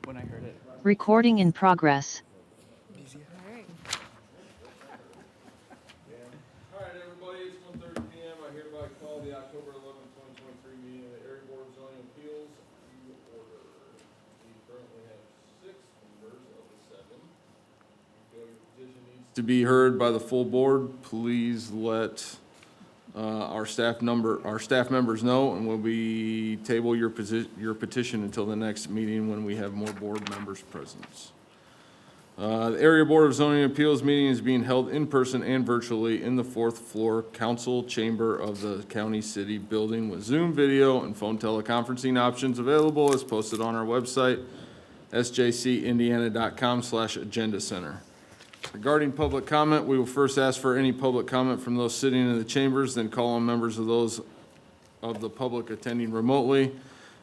when I heard it. Recording in progress. All right, everybody, it's 1:30 p.m. I hereby call the October 11th, 2023 meeting of the Area Board of Zoning Appeals to order. We currently have 6 members of the 7. If you feel your petition needs to be heard by the full board, please let our staff members know, and we'll be table your petition until the next meeting when we have more board members present. The Area Board of Zoning Appeals meeting is being held in person and virtually in the 4th floor council chamber of the county city building with Zoom video and phone teleconferencing options available as posted on our website, sjcindiana.com/agenda center. Regarding public comment, we will first ask for any public comment from those sitting in the chambers, then call on members of those of the public attending remotely.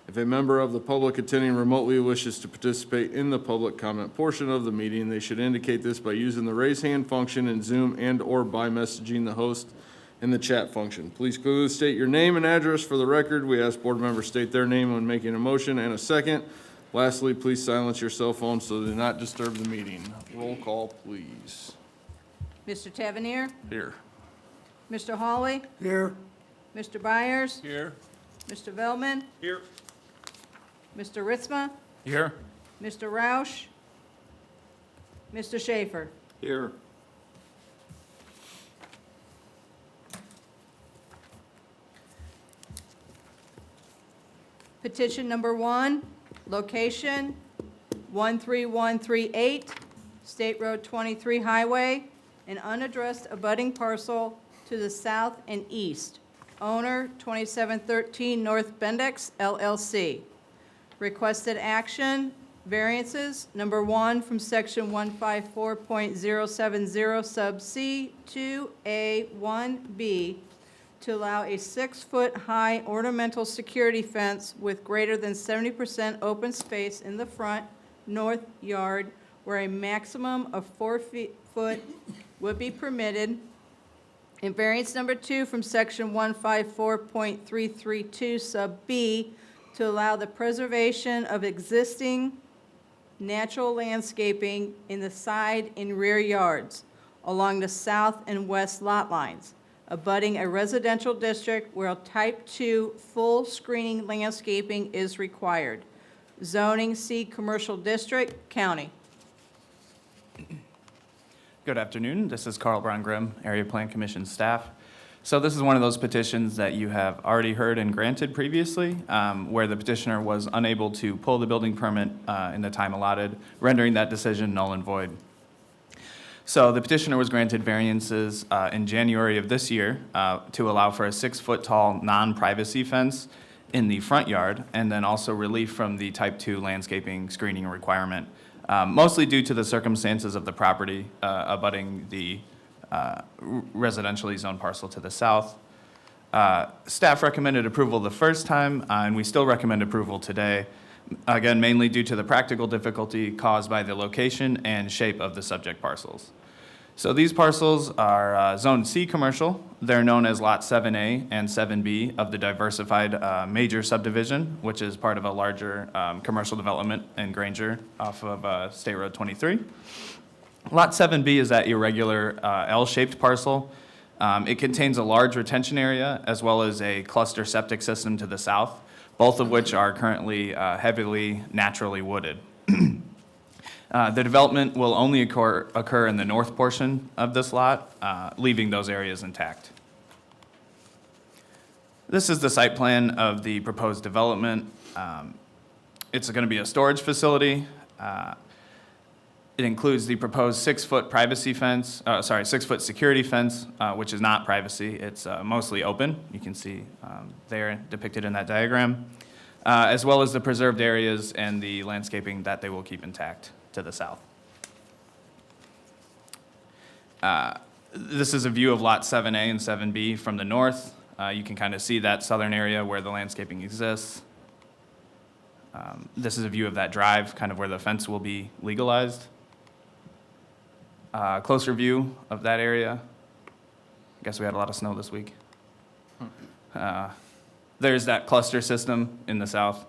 If a member of the public attending remotely wishes to participate in the public comment portion of the meeting, they should indicate this by using the raise hand function in Zoom and/or by messaging the host in the chat function. Please clearly state your name and address for the record. We ask board members state their name when making a motion and a second. Lastly, please silence your cell phone so do not disturb the meeting. Roll call, please. Mr. Tavernier? Here. Mr. Hawley? Here. Mr. Byers? Here. Mr. Veltman? Here. Mr. Ritzma? Here. Mr. Roush? Mr. Schaefer? Here. Petition number 1, location 13138, State Road 23 Highway, an unaddressed abutting parcel to the south and east. Owner 2713 North Bendix LLC. Requested action, variances, number 1 from section 154.070 sub C to A1B to allow a 6-foot high ornamental security fence with greater than 70% open space in the front north yard where a maximum of 4 foot would be permitted. And variance number 2 from section 154.332 sub B to allow the preservation of existing natural landscaping in the side and rear yards along the south and west lot lines, abutting a residential district where type 2 full screening landscaping is required. Zoning C commercial district, county. Good afternoon. This is Carl Brown Grimm, Area Plan Commission staff. So this is one of those petitions that you have already heard and granted previously, where the petitioner was unable to pull the building permit in the time allotted, rendering that decision null and void. So the petitioner was granted variances in January of this year to allow for a 6-foot tall non-privacy fence in the front yard, and then also relief from the type 2 landscaping screening requirement, mostly due to the circumstances of the property abutting the residentially zoned parcel to the south. Staff recommended approval the first time, and we still recommend approval today, again, mainly due to the practical difficulty caused by the location and shape of the subject parcels. So these parcels are Zone C commercial. They're known as Lot 7A and 7B of the diversified major subdivision, which is part of a larger commercial development in Granger off of State Road 23. Lot 7B is that irregular L-shaped parcel. It contains a large retention area as well as a cluster septic system to the south, both of which are currently heavily naturally wooded. The development will only occur in the north portion of this lot, leaving those areas intact. This is the site plan of the proposed development. It's going to be a storage facility. It includes the proposed 6-foot privacy fence, 6-foot security fence, which is not privacy. It's mostly open. You can see there depicted in that diagram, as well as the preserved areas and the landscaping that they will keep intact to the south. This is a view of Lot 7A and 7B from the north. You can kind of see that southern area where the landscaping exists. This is a view of that drive, kind of where the fence will be legalized. Closer view of that area. I guess we had a lot of snow this week. There's that cluster system in the south.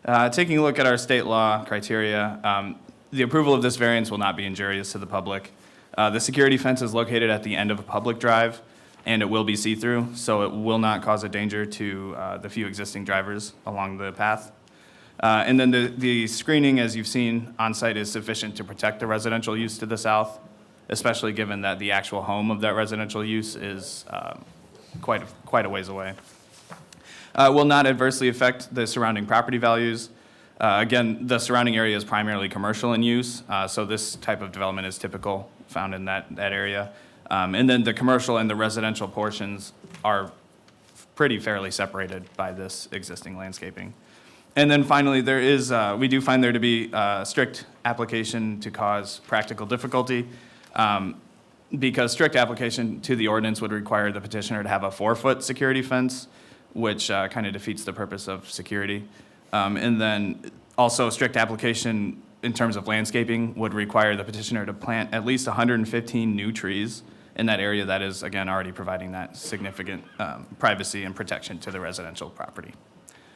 Taking a look at our state law criteria, the approval of this variance will not be injurious to the public. The security fence is located at the end of a public drive, and it will be see-through, so it will not cause a danger to the few existing drivers along the path. And then the screening, as you've seen on site, is sufficient to protect the residential use to the south, especially given that the actual home of that residential use is quite a ways away. Will not adversely affect the surrounding property values. Again, the surrounding area is primarily commercial in use, so this type of development is typical found in that area. And then the commercial and the residential portions are pretty fairly separated by this existing landscaping. And then finally, we do find there to be a strict application to cause practical difficulty, because strict application to the ordinance would require the petitioner to have a 4-foot security fence, which kind of defeats the purpose of security. And then also strict application in terms of landscaping would require the petitioner to plant at least 115 new trees in that area that is, again, already providing that significant privacy and protection to the residential property.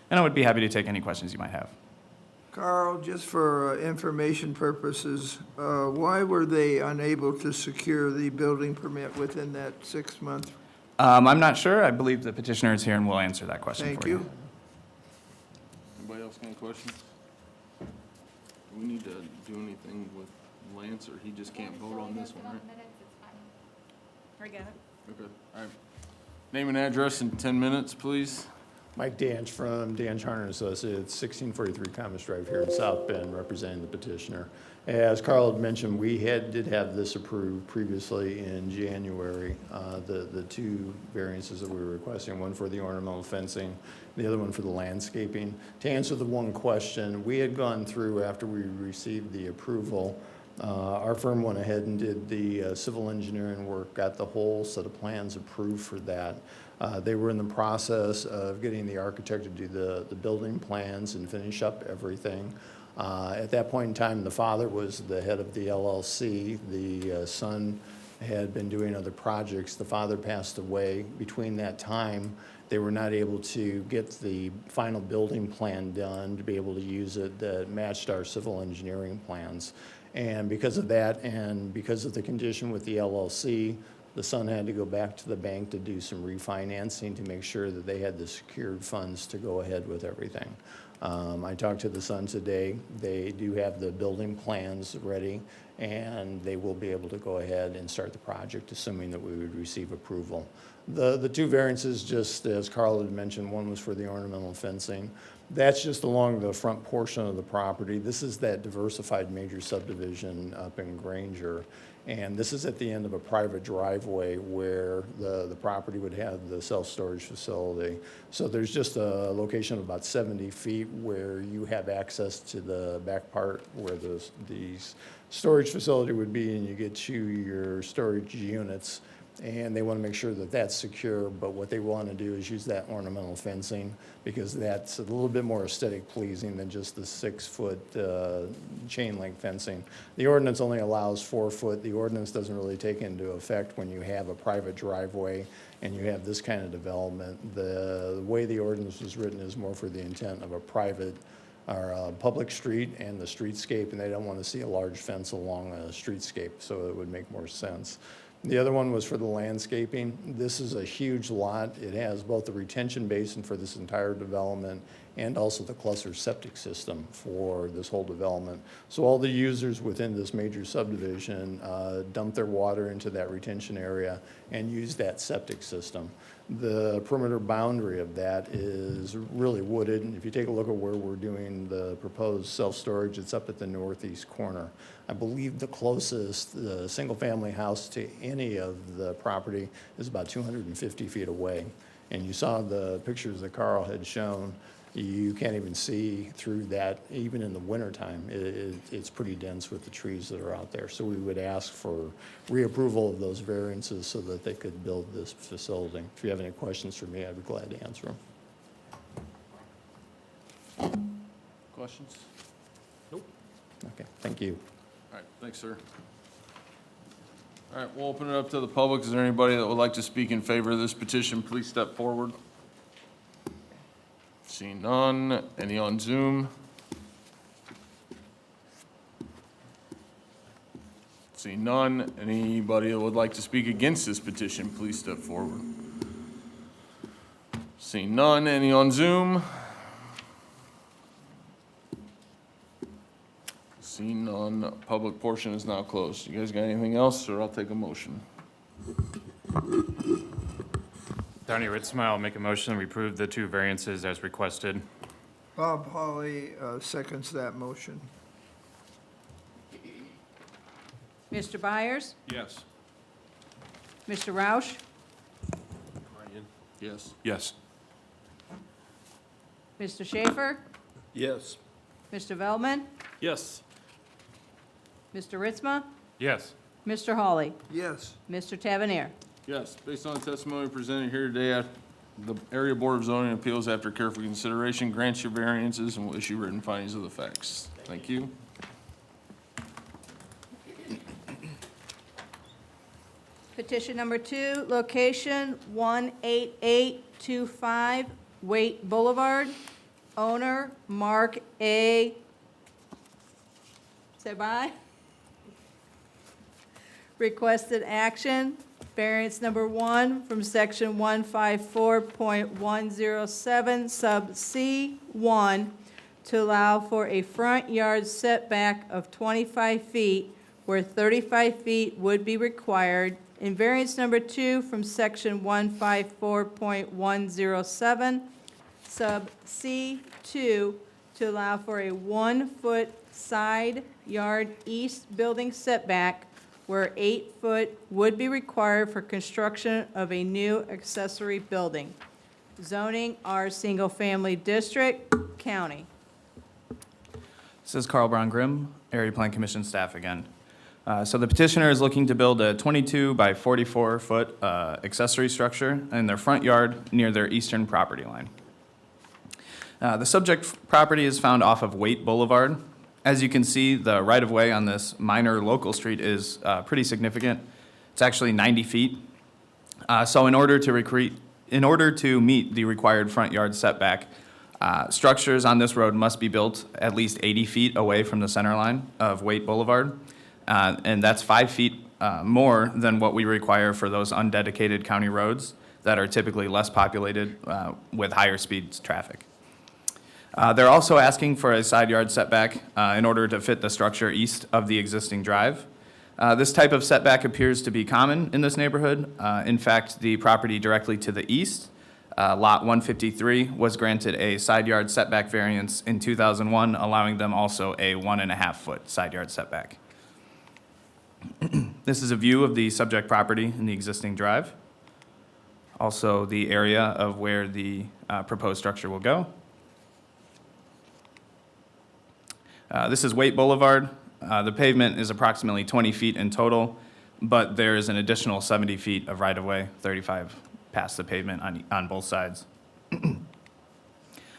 And I would be happy to take any questions you might have. Carl, just for information purposes, why were they unable to secure the building permit within that 6-month? I'm not sure. I believe the petitioner is here and will answer that question Thank for you. you. Anybody else got any questions? Do we need to do anything with Lance, or he just can't vote on this one, right? I got it. Okay, all right. Name and address in 10 minutes, please. Mike Danch from Danch Harner Associates, 1643 Commerce Drive here in South Bend, representing the petitioner. As Carl had mentioned, we did have this approved previously in January. The two variances that we were requesting, one for the ornamental fencing, the other one for the landscaping. To answer the one question, we had gone through after we received the approval. Our firm went ahead and did the civil engineering work, got the whole set of plans approved for that. They were in the process of getting the architect to do the building plans and finish up everything. At that point in time, the father was the head of the LLC. The son had been doing other projects. The father passed away. Between that time, they were not able to get the final building plan done to be able to use it that matched our civil engineering plans. And because of that, and because of the condition with the LLC, the son had to go back to the bank to do some refinancing to make sure that they had the secured funds to go ahead with everything. I talked to the son today. They do have the building plans ready, and they will be able to go ahead and start the project, assuming that we would receive approval. The two variances, just as Carl had mentioned, one was for the ornamental fencing. That's just along the front portion of the property. This is that diversified major subdivision up in Granger. And this is at the end of a private driveway where the property would have the self-storage facility. So there's just a location of about 70 feet where you have access to the back part where the storage facility would be, and you get to your storage units. And they want to make sure that that's secure, but what they want to do is use that ornamental fencing because that's a little bit more aesthetic pleasing than just the 6-foot chain link fencing. The ordinance only allows 4 foot. The ordinance doesn't really take into effect when you have a private driveway and you have this kind of development. The way the ordinance was written is more for the intent of a private or a public street and the streetscape, and they don't want to see a large fence along a streetscape, so it would make more sense. The other one was for the landscaping. This is a huge lot. It has both the retention basin for this entire development and also the cluster septic system for this whole development. So all the users within this major subdivision dump their water into that retention area and use that septic system. The perimeter boundary of that is really wooded. And if you take a look at where we're doing the proposed self-storage, it's up at the northeast corner. I believe the closest single-family house to any of the property is about 250 feet away. And you saw the pictures that Carl had shown. You can't even see through that, even in the wintertime. It's pretty dense with the trees that are out there. So we would ask for reapproval of those variances so that they could build this facility. If you have any questions for me, I'd be glad to answer them. Questions? Nope. Okay, thank you. All right, thanks, sir. All right, we'll open it up to the public. Is there anybody that would like to speak in favor of this petition? Please step forward. Seeing none. Any on Zoom? Seeing none, anybody that would like to speak against this petition, please step forward. Seeing none, any on Zoom? Seeing none, public portion is now closed. You guys got anything else, or I'll take a motion? Donnie Ritzma, I'll make a motion, we approve the 2 variances as requested. Bob Holly seconds that motion. Mr. Byers? Yes. Mr. Roush? Yes. Yes. Mr. Schaefer? Yes. Mr. Veldman? Yes. Mr. Ritzma? Yes. Mr. Hawley? Yes. Mr. Tavernier? Yes, based on the testimony presented here today, the Area Board of Zoning Appeals, after careful consideration, grants your variances and will issue written findings of the facts. Thank you. Petition number 2, location 18825 Waite Boulevard. Owner Mark A. Say bye. Requested action, variance number 1 from section 154.107 sub C1 to allow for a front yard setback of 25 feet where 35 feet would be required. In variance number 2 from section 154.107 sub C2 to allow for a 1-foot side yard east building setback where 8 foot would be required for construction of a new accessory building. Zoning R Single Family District, County. This is Carl Brown Grimm, Area Plan Commission staff again. So the petitioner is looking to build a 22 by 44 foot accessory structure in their front yard near their eastern property line. The subject property is found off of Waite Boulevard. As you can see, the right-of-way on this minor local street is pretty significant. It's actually 90 feet. So in order to meet the required front yard setback, structures on this road must be built at least 80 feet away from the center line of Waite Boulevard. And that's 5 feet more than what we require for those undedicated county roads that are typically less populated with higher speeds traffic. They're also asking for a side yard setback in order to fit the structure east of the existing drive. This type of setback appears to be common in this neighborhood. In fact, the property directly to the east, Lot 153, was granted a side yard setback variance in 2001, allowing them also a 1.5-foot side yard setback. This is a view of the subject property in the existing drive. Also, the area of where the proposed structure will go. This is Waite Boulevard. The pavement is approximately 20 feet in total, but there is an additional 70 feet of right-of-way, 35 past the pavement on both sides.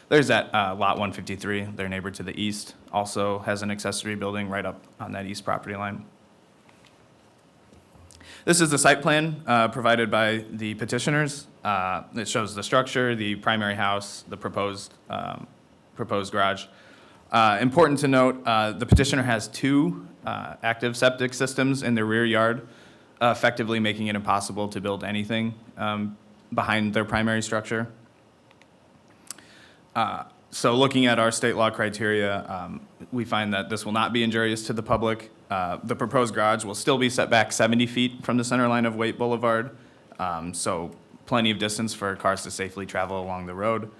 There's that Lot 153, their neighbor to the east, also has an accessory building right up on that east property line. This is the site plan provided by the petitioners. It shows the structure, the primary house, the proposed garage. Important to note, the petitioner has 2 active septic systems in their rear yard, effectively making it impossible to build anything behind their primary structure. So looking at our state law criteria, we find that this will not be injurious to the public. The proposed garage will still be set back 70 feet from the center line of Waite Boulevard, so plenty of distance for cars to safely travel along the road.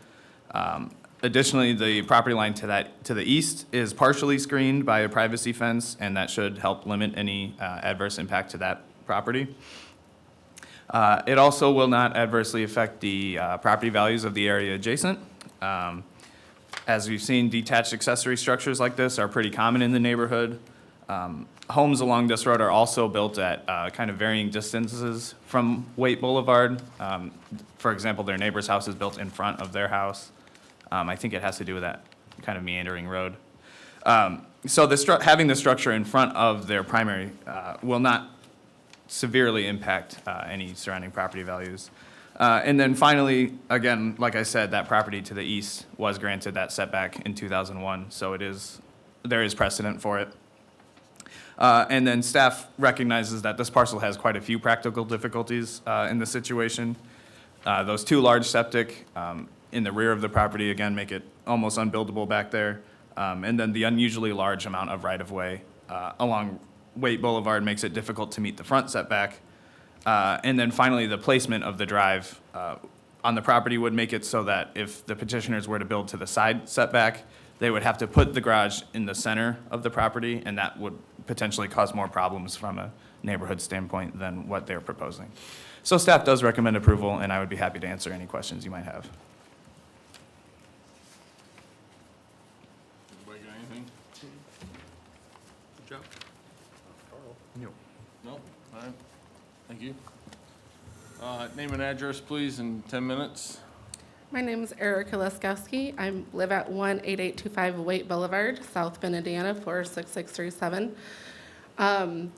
Additionally, the property line to the east is partially screened by a privacy fence, and that should help limit any adverse impact to that property. It also will not adversely affect the property values of the area adjacent. As we've seen, detached accessory structures like this are pretty common in the neighborhood. Homes along this road are also built at kind of varying distances from Waite Boulevard. For example, their neighbor's house is built in front of their house. I think it has to do with that kind of meandering road. So having the structure in front of their primary will not severely impact any surrounding property values. And then finally, again, like I said, that property to the east was granted that setback in 2001, so there is precedent for it. And then staff recognizes that this parcel has quite a few practical difficulties in the situation. Those two large septic in the rear of the property, again, make it almost unbuildable back there. And then the unusually large amount of right-of-way along Waite Boulevard makes it difficult to meet the front setback. And then finally, the placement of the drive on the property would make it so that if the petitioners were to build to the side setback, they would have to put the garage in the center of the property, and that would potentially cause more problems from a neighborhood standpoint than what they're proposing. So staff does recommend approval, and I would be happy to answer any questions you might have. Anybody got anything? Good job. No? All right. Thank you. Name and address, please, in 10 minutes. My name is Erica Leskowski. I live at 18825 Waite Boulevard, South Bend, Indiana, 46637.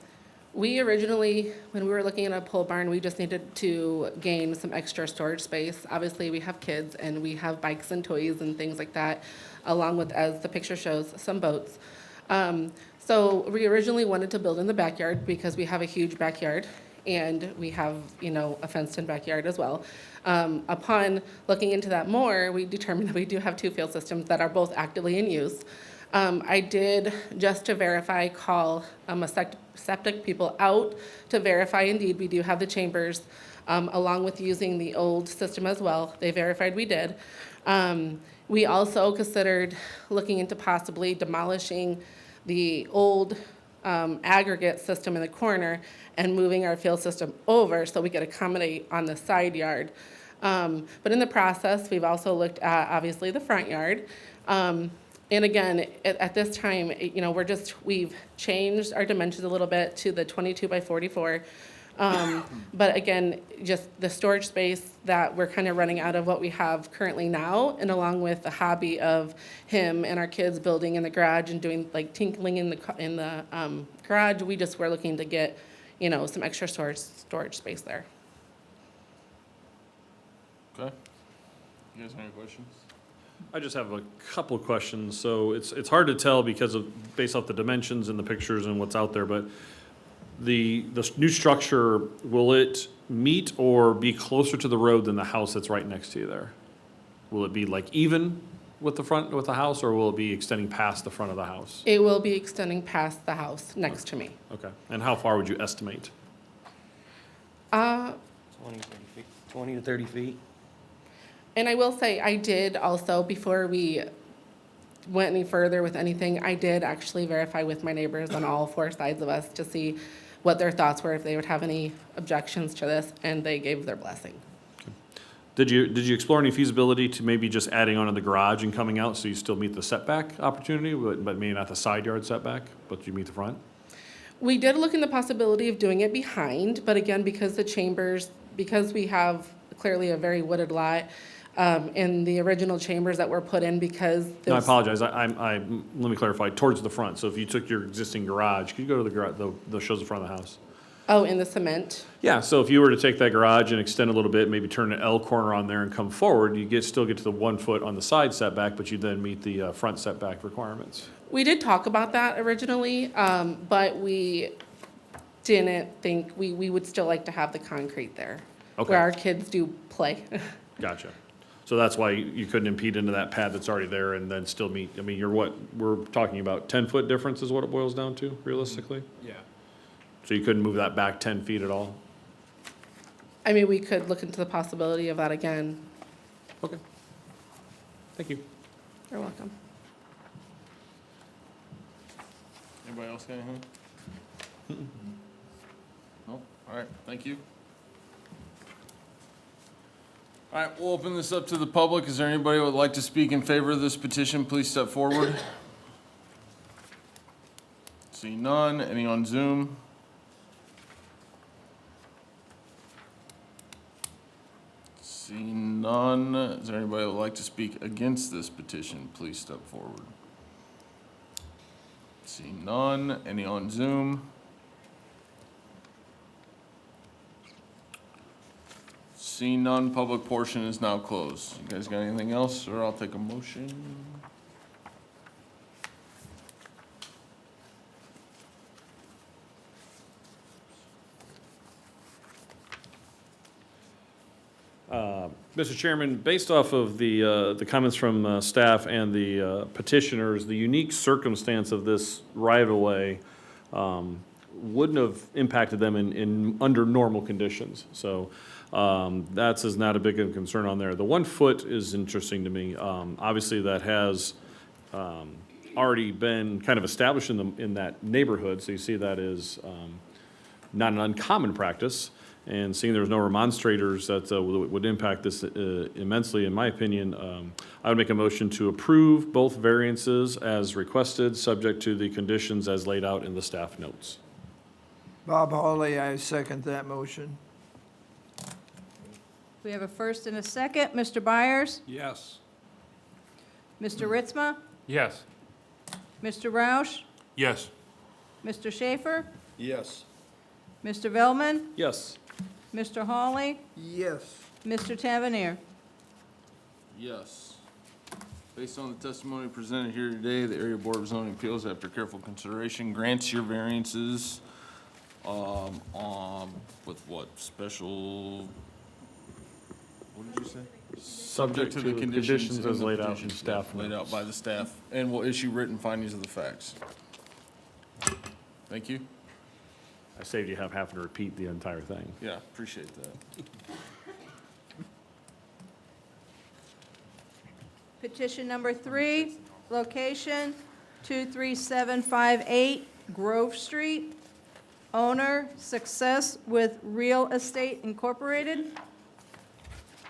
We originally, when we were looking at a pole barn, we just needed to gain some extra storage space. Obviously, we have kids and we have bikes and toys and things like that, along with, as the picture shows, some boats. So we originally wanted to build in the backyard because we have a huge backyard and we have, a fenced-in backyard as well. Upon looking into that more, we determined that we do have two field systems that are both actively in use. I did, just to verify, call a septic people out to verify indeed we do have the chambers, along with using the old system as well. They verified we did. We also considered looking into possibly demolishing the old aggregate system in the corner and moving our field system over so we could accommodate on the side yard. But in the process, we've also looked at, obviously, the front yard. And again, at this time, we've changed our dimensions a little bit to the 22 by 44. But again, just the storage space that we're kind of running out of what we have currently now, and along with the hobby of him and our kids building in the garage and doing like tinkling in the garage, we just were looking to get, some extra storage space there. Okay. You guys have any questions? I just have a couple of questions. So it's hard to tell because of, based off the dimensions and the pictures and what's out there, but the new structure, will it meet or be closer to the road than the house that's right next to you there? Will it be like even with the house, or will it be extending past the front of the house? It will be extending past the house next to me. Okay. And how far would you estimate? 20 to 30 feet. And I will say, I did also, before we went any further with anything, I did actually verify with my neighbors on all four sides of us to see what their thoughts were, if they would have any objections to this, and they gave their blessing. Did you explore any feasibility to maybe just adding onto the garage and coming out so you still meet the setback opportunity, but maybe not the side yard setback, but you meet the front? We did look in the possibility of doing it behind, but again, because we have clearly a very wooded lot, in the original chambers that were put in because. No, I apologize. Let me clarify, towards the front. So if you took your existing garage, could you go to the garage, the shows the front of the house? Oh, in the cement? Yeah, so if you were to take that garage and extend a little bit, maybe turn an L corner on there and come forward, you still get to the 1 foot on the side setback, but you then meet the front setback requirements. We did talk about that originally, but we didn't think, we would still like to have the concrete there. Okay. Where our kids do play. Gotcha. So that's why you couldn't impede into that pad that's already there and then still meet, I mean, we're talking about 10-foot difference is what it boils down to, realistically? Yeah. So you couldn't move that back 10 feet at all? I mean, we could look into the possibility of that again. Okay. Thank you. You're welcome. Anybody else got anything? No? All right, thank you. All right, we'll open this up to the public. Is there anybody who would like to speak in favor of this petition? Please step forward. See none. Any on Zoom? See none. Is there anybody who would like to speak against this petition? Please step forward. See none. Any on Zoom? Seeing none, public portion is now closed. You guys got anything else, or I'll take a motion? Mr. Chairman, based off of the comments from staff and the petitioners, the unique circumstance of this right-of-way wouldn't have impacted them under normal conditions. So that's is not a big of a concern on there. The 1 foot is interesting to me. Obviously, that has already been kind of established in that neighborhood, so you see that is not an uncommon practice. And seeing there's no remonstrators that would impact this immensely, in my opinion, I would make a motion to approve both variances as requested, subject to the conditions as laid out in the staff notes. Bob Hawley, I second that motion. We have a first and a second. Mr. Byers? Yes. Mr. Ritzma? Yes. Mr. Roush? Yes. Mr. Schaefer? Yes. Mr. Velman? Yes. Mr. Hawley? Yes. Mr. Tavernier? Yes. Based on the testimony presented here today, the Area Board of Zoning Appeals, after careful consideration, grants your variances with what, special, what did you say? Subject to the conditions in as the laid out in petition, staff laid out notes. by the staff, and will issue written findings of the facts. Thank you. I saved you having to repeat the entire thing. Yeah, appreciate that. Petition number 3, location 23758 Grove Street. Owner, Success with Real Estate Incorporated.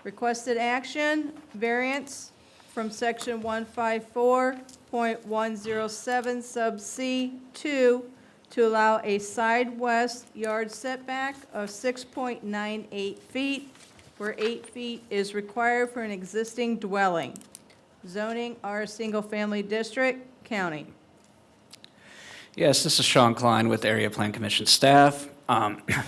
Requested action, variance from section 154.107 sub C 2 to allow a side west yard setback of 6.98 feet, where 8 feet is required for an existing dwelling. Zoning R Single Family District, County. Yes, this is Sean Klein with Area Plan Commission staff.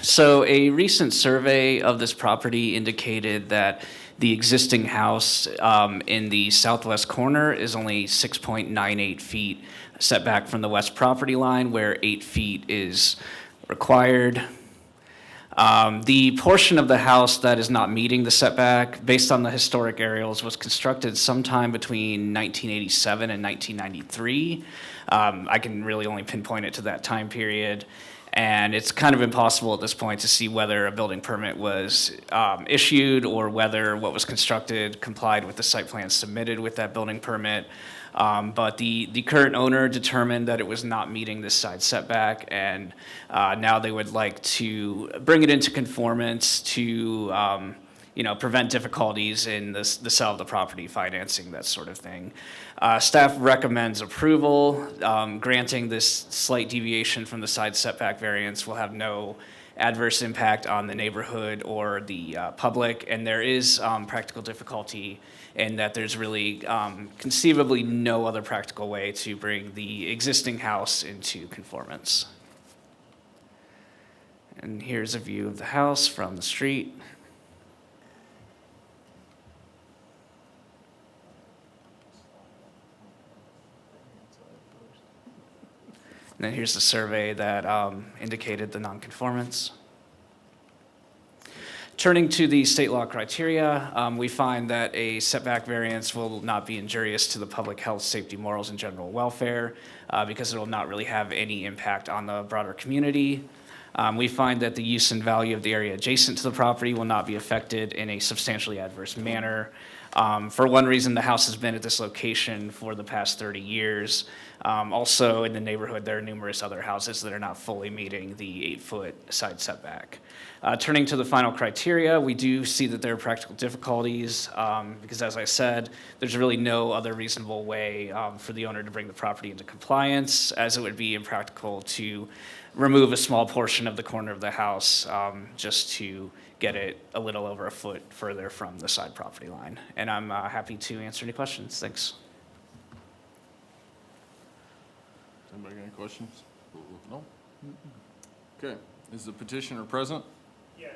So a recent survey of this property indicated that the existing house in the southwest corner is only 6.98 feet setback from the west property line, where 8 feet is required. The portion of the house that is not meeting the setback, based on the historic aerials, was constructed sometime between 1987 and 1993. I can really only pinpoint it to that time period. And it's kind of impossible at this point to see whether a building permit was issued or whether what was constructed complied with the site plan submitted with that building permit. But the current owner determined that it was not meeting this side setback, and now they would like to bring it into conformance to prevent difficulties in the sale of the property, financing, that sort of thing. Staff recommends approval. Granting this slight deviation from the side setback variance will have no adverse impact on the neighborhood or the public, and there is practical difficulty in that there's really conceivably no other practical way to bring the existing house into conformance. And here's a view of the house from the street. And then here's the survey that indicated the nonconformance. Turning to the state law criteria, we find that a setback variance will not be injurious to the public health, safety, morals, and general welfare because it will not really have any impact on the broader community. We find that the use and value of the area adjacent to the property will not be affected in a substantially adverse manner. For one reason, the house has been at this location for the past 30 years. Also, in the neighborhood, there are numerous other houses that are not fully meeting the 8-foot side setback. Turning to the final criteria, we do see that there are practical difficulties because, as I said, there's really no other reasonable way for the owner to bring the property into compliance, as it would be impractical to remove a small portion of the corner of the house just to get it a little over a foot further from the side property line. And I'm happy to answer any questions. Thanks. Anybody got any questions? No? Okay, is the petitioner present? Yes.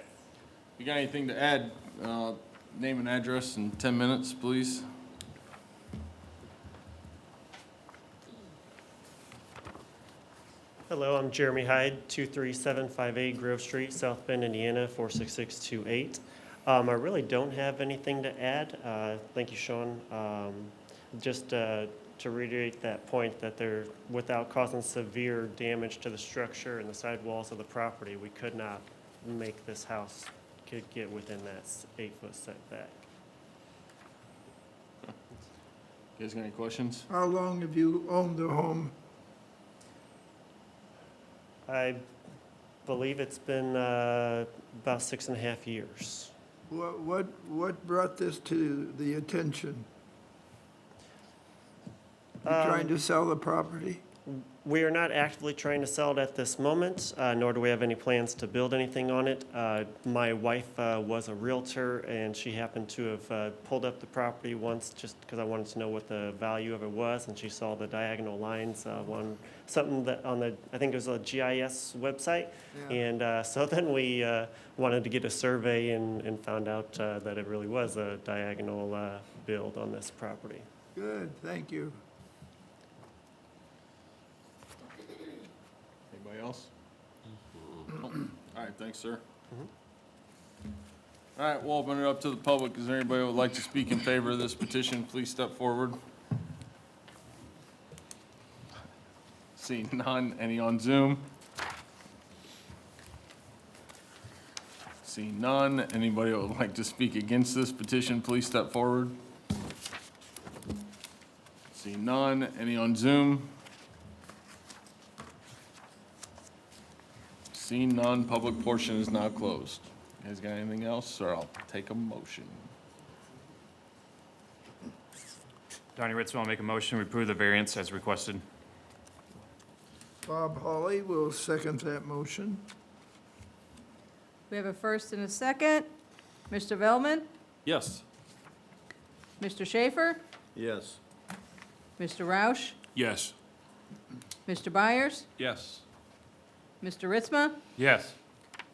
You got anything to add? Name and address in 10 minutes, please. Hello, I'm Jeremy Hyde, 23758 Grove Street, South Bend, Indiana, 46628. I really don't have anything to add. Thank you, Sean. Just to reiterate that point, that there, without causing severe damage to the structure and the side walls of the property, we could not make this house could get within that 8-foot setback. You guys got any questions? How long have you owned the home? I believe it's been about 6.5 years. What brought this to the attention? You Um, trying to sell the property? We are not actively trying to sell it at this moment, nor do we have any plans to build anything on it. My wife was a realtor, and she happened to have pulled up the property once just because I wanted to know what the value of it was, and she saw the diagonal lines on something that on the, I think it was a GIS website. Yeah. And so then we wanted to get a survey and found out that it really was a diagonal build on this property. Good, thank you. Anybody else? All right, thanks, sir. All right, we'll open it up to the public. Is there anybody who would like to speak in favor of this petition? Please step forward. Seeing none. Any on Zoom? Seeing none. Anybody who would like to speak against this petition, please step forward. Seeing none. Any on Zoom? Seeing none, public portion is now closed. You guys got anything else, or I'll take a motion? Donnie Ritzma will make a motion to approve the variance as requested. Bob Hawley will second that motion. We have a first and a second. Mr. Velman? Yes. Mr. Schaefer? Yes. Mr. Roush? Yes. Mr. Byers? Yes. Mr. Ritzma? Yes.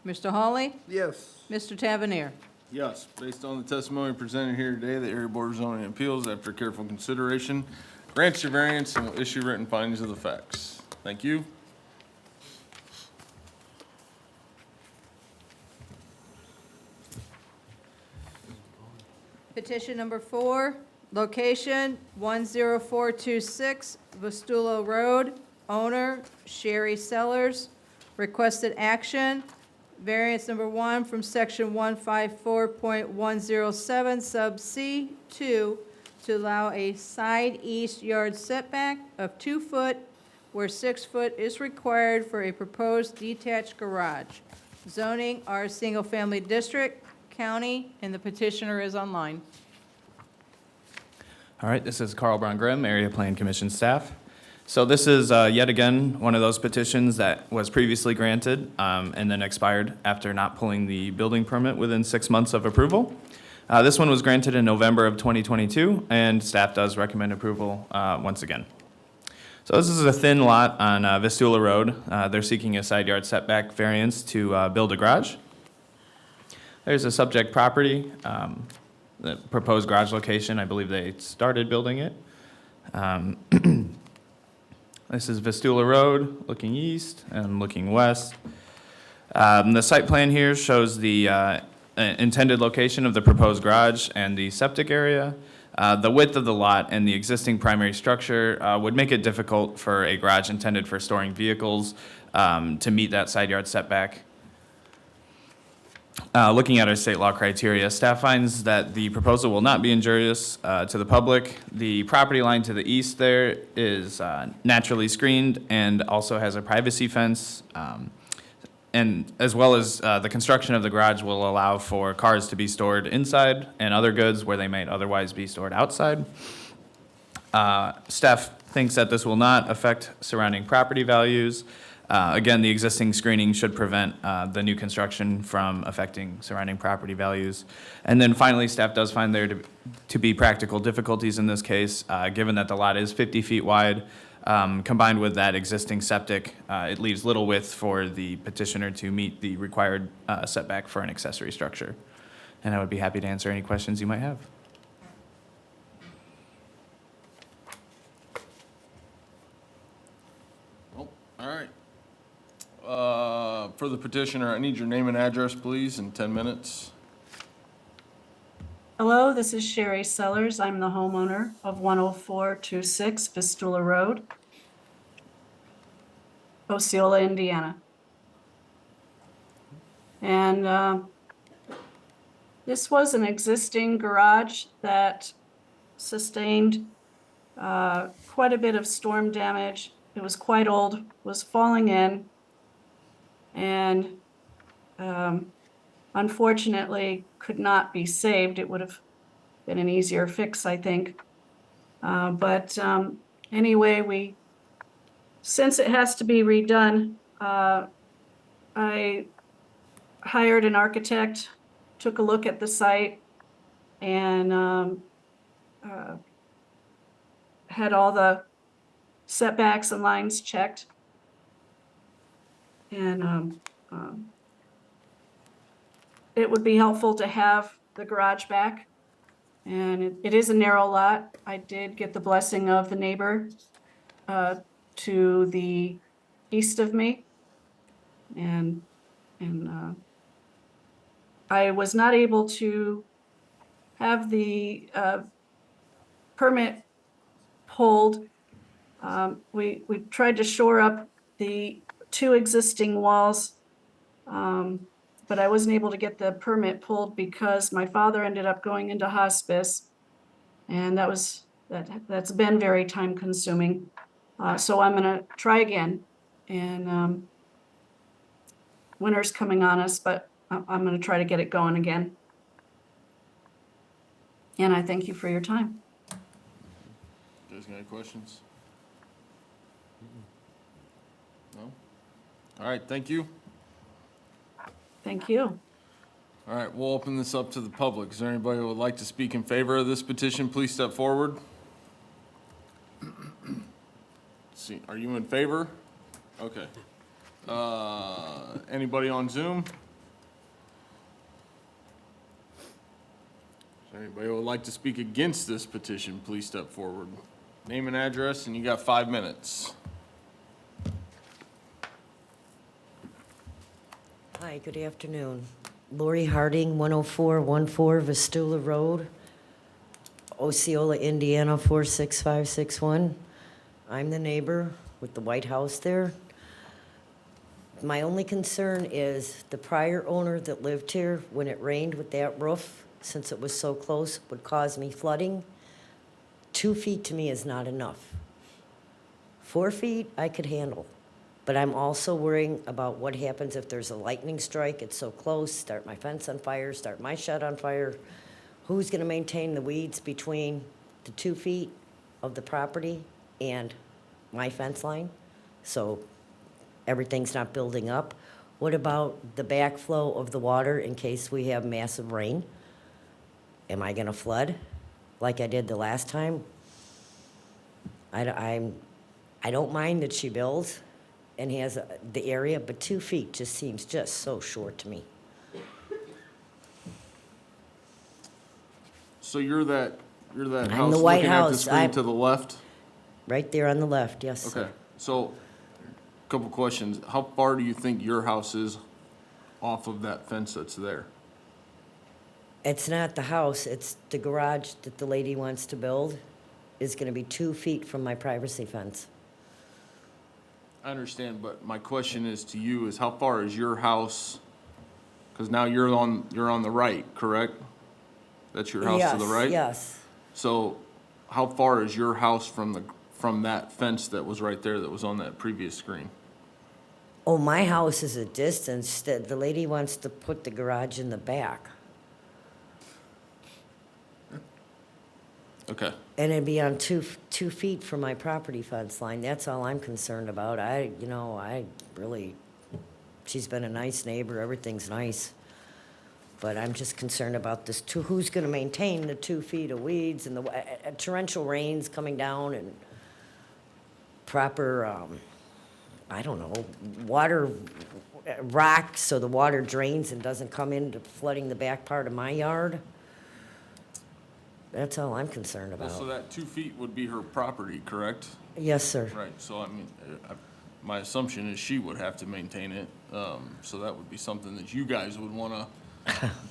Mr. Hawley? Yes. Mr. Tavernier? Yes, based on the testimony presented here today, the Area Board of Zoning Appeals, after careful consideration, grants your variance and will issue written findings of the facts. Thank you. Petition number 4, location 10426 Vastulo Road, owner Sherry Sellers, requested action, variance number 1 from section 154.107 sub C 2 to allow a side east yard setback of 2 foot where 6 foot is required for a proposed detached garage. Zoning R single family district, county, and the petitioner is online. All right, this is Carl Brown Grimm, Area Plan Commission staff. So this is yet again one of those petitions that was previously granted and then expired after not pulling the building permit within 6 months of approval. This one was granted in November of 2022, and staff does recommend approval once again. So this is a thin lot on Vistula Road. They're seeking a side yard setback variance to build a garage. There's a subject property, the proposed garage location. I believe they started building it. This is Vistula Road, looking east and looking west. The site plan here shows the intended location of the proposed garage and the septic area. The width of the lot and the existing primary structure would make it difficult for a garage intended for storing vehicles to meet that side yard setback. Looking at our state law criteria, staff finds that the proposal will not be injurious to the public. The property line to the east there is naturally screened and also has a privacy fence. And as well as the construction of the garage will allow for cars to be stored inside and other goods where they might otherwise be stored outside. Staff thinks that this will not affect surrounding property values. Again, the existing screening should prevent the new construction from affecting surrounding property values. And then finally, staff does find there to be practical difficulties in this case, given that the lot is 50 feet wide. Combined with that existing septic, it leaves little width for the petitioner to meet the required setback for an accessory structure. And I would be happy to answer any questions you might have. Oh, all right. For the petitioner, I need your name and address, please, in 10 minutes. Hello, this is Sherry Sellers. I'm the homeowner of 10426 Vistula Road, Osceola, Indiana. And this was an existing garage that sustained quite a bit of storm damage. It was quite old, was falling in, and unfortunately could not be saved. It would have been an easier fix, I think. But anyway, since it has to be redone, I hired an architect, took a look at the site, and had all the setbacks and lines checked. And it would be helpful to have the garage back. And it is a narrow lot. I did get the blessing of the neighbor to the east of me. And I was not able to have the permit pulled. We tried to shore up the 2 existing walls, but I wasn't able to get the permit pulled because my father ended up going into hospice, and that's been very time consuming. So I'm gonna try again, and winter's coming on us, but I'm gonna try to get it going again. And I thank you for your time. You guys got any questions? No? All right, thank you. Thank you. All right, we'll open this up to the public. Is there anybody who would like to speak in favor of this petition? Please step forward. See, are you in favor? Okay. Anybody on Zoom? Is there anybody who would like to speak against this petition? Please step forward. Name and address, and you got 5 minutes. Hi, good afternoon. Lori Harding, 10414 Vistula Road, Osceola, Indiana, 46561. I'm the neighbor with the White House there. My only concern is the prior owner that lived here, when it rained with that roof, since it was so close, would cause me flooding. 2 feet to me is not enough. 4 feet I could handle. But I'm also worrying about what happens if there's a lightning strike, it's so close, start my fence on fire, start my shed on fire. Who's gonna maintain the weeds between the 2 feet of the property and my fence line? So everything's not building up. What about the backflow of the water in case we have massive rain? Am I gonna flood like I did the last time? I don't mind that she builds and has the area, but 2 feet just seems just so short to me. So you're that I'm house the White looking at the House. screen to the left? Right there on the left, yes, sir. Okay, so, couple questions. How far do you think your house is off of that fence that's there? It's not the house, it's the garage that the lady wants to build is gonna be 2 feet from my privacy fence. I understand, but my question is to you is how far is your house? Because now you're on the right, correct? That's your house to the right? Yes, So how far is your house from that fence that was right there that was on that previous screen? oh, my house is a distance, the lady wants to put the garage in the back. Okay, And it'd be on 2 feet from my property fence line, that's all I'm concerned about. I really, she's been a nice neighbor, everything's nice. But I'm just concerned about this who's gonna maintain the 2 feet of weeds and the torrential rains coming down and proper, I don't know, water, rock so the water drains and doesn't come into flooding the back part of my yard. That's all I'm concerned well, so about. that 2 feet would be her property, correct? Yes, sir. Right, so I mean, my assumption is she would have to maintain it, so that would be something that you guys would wanna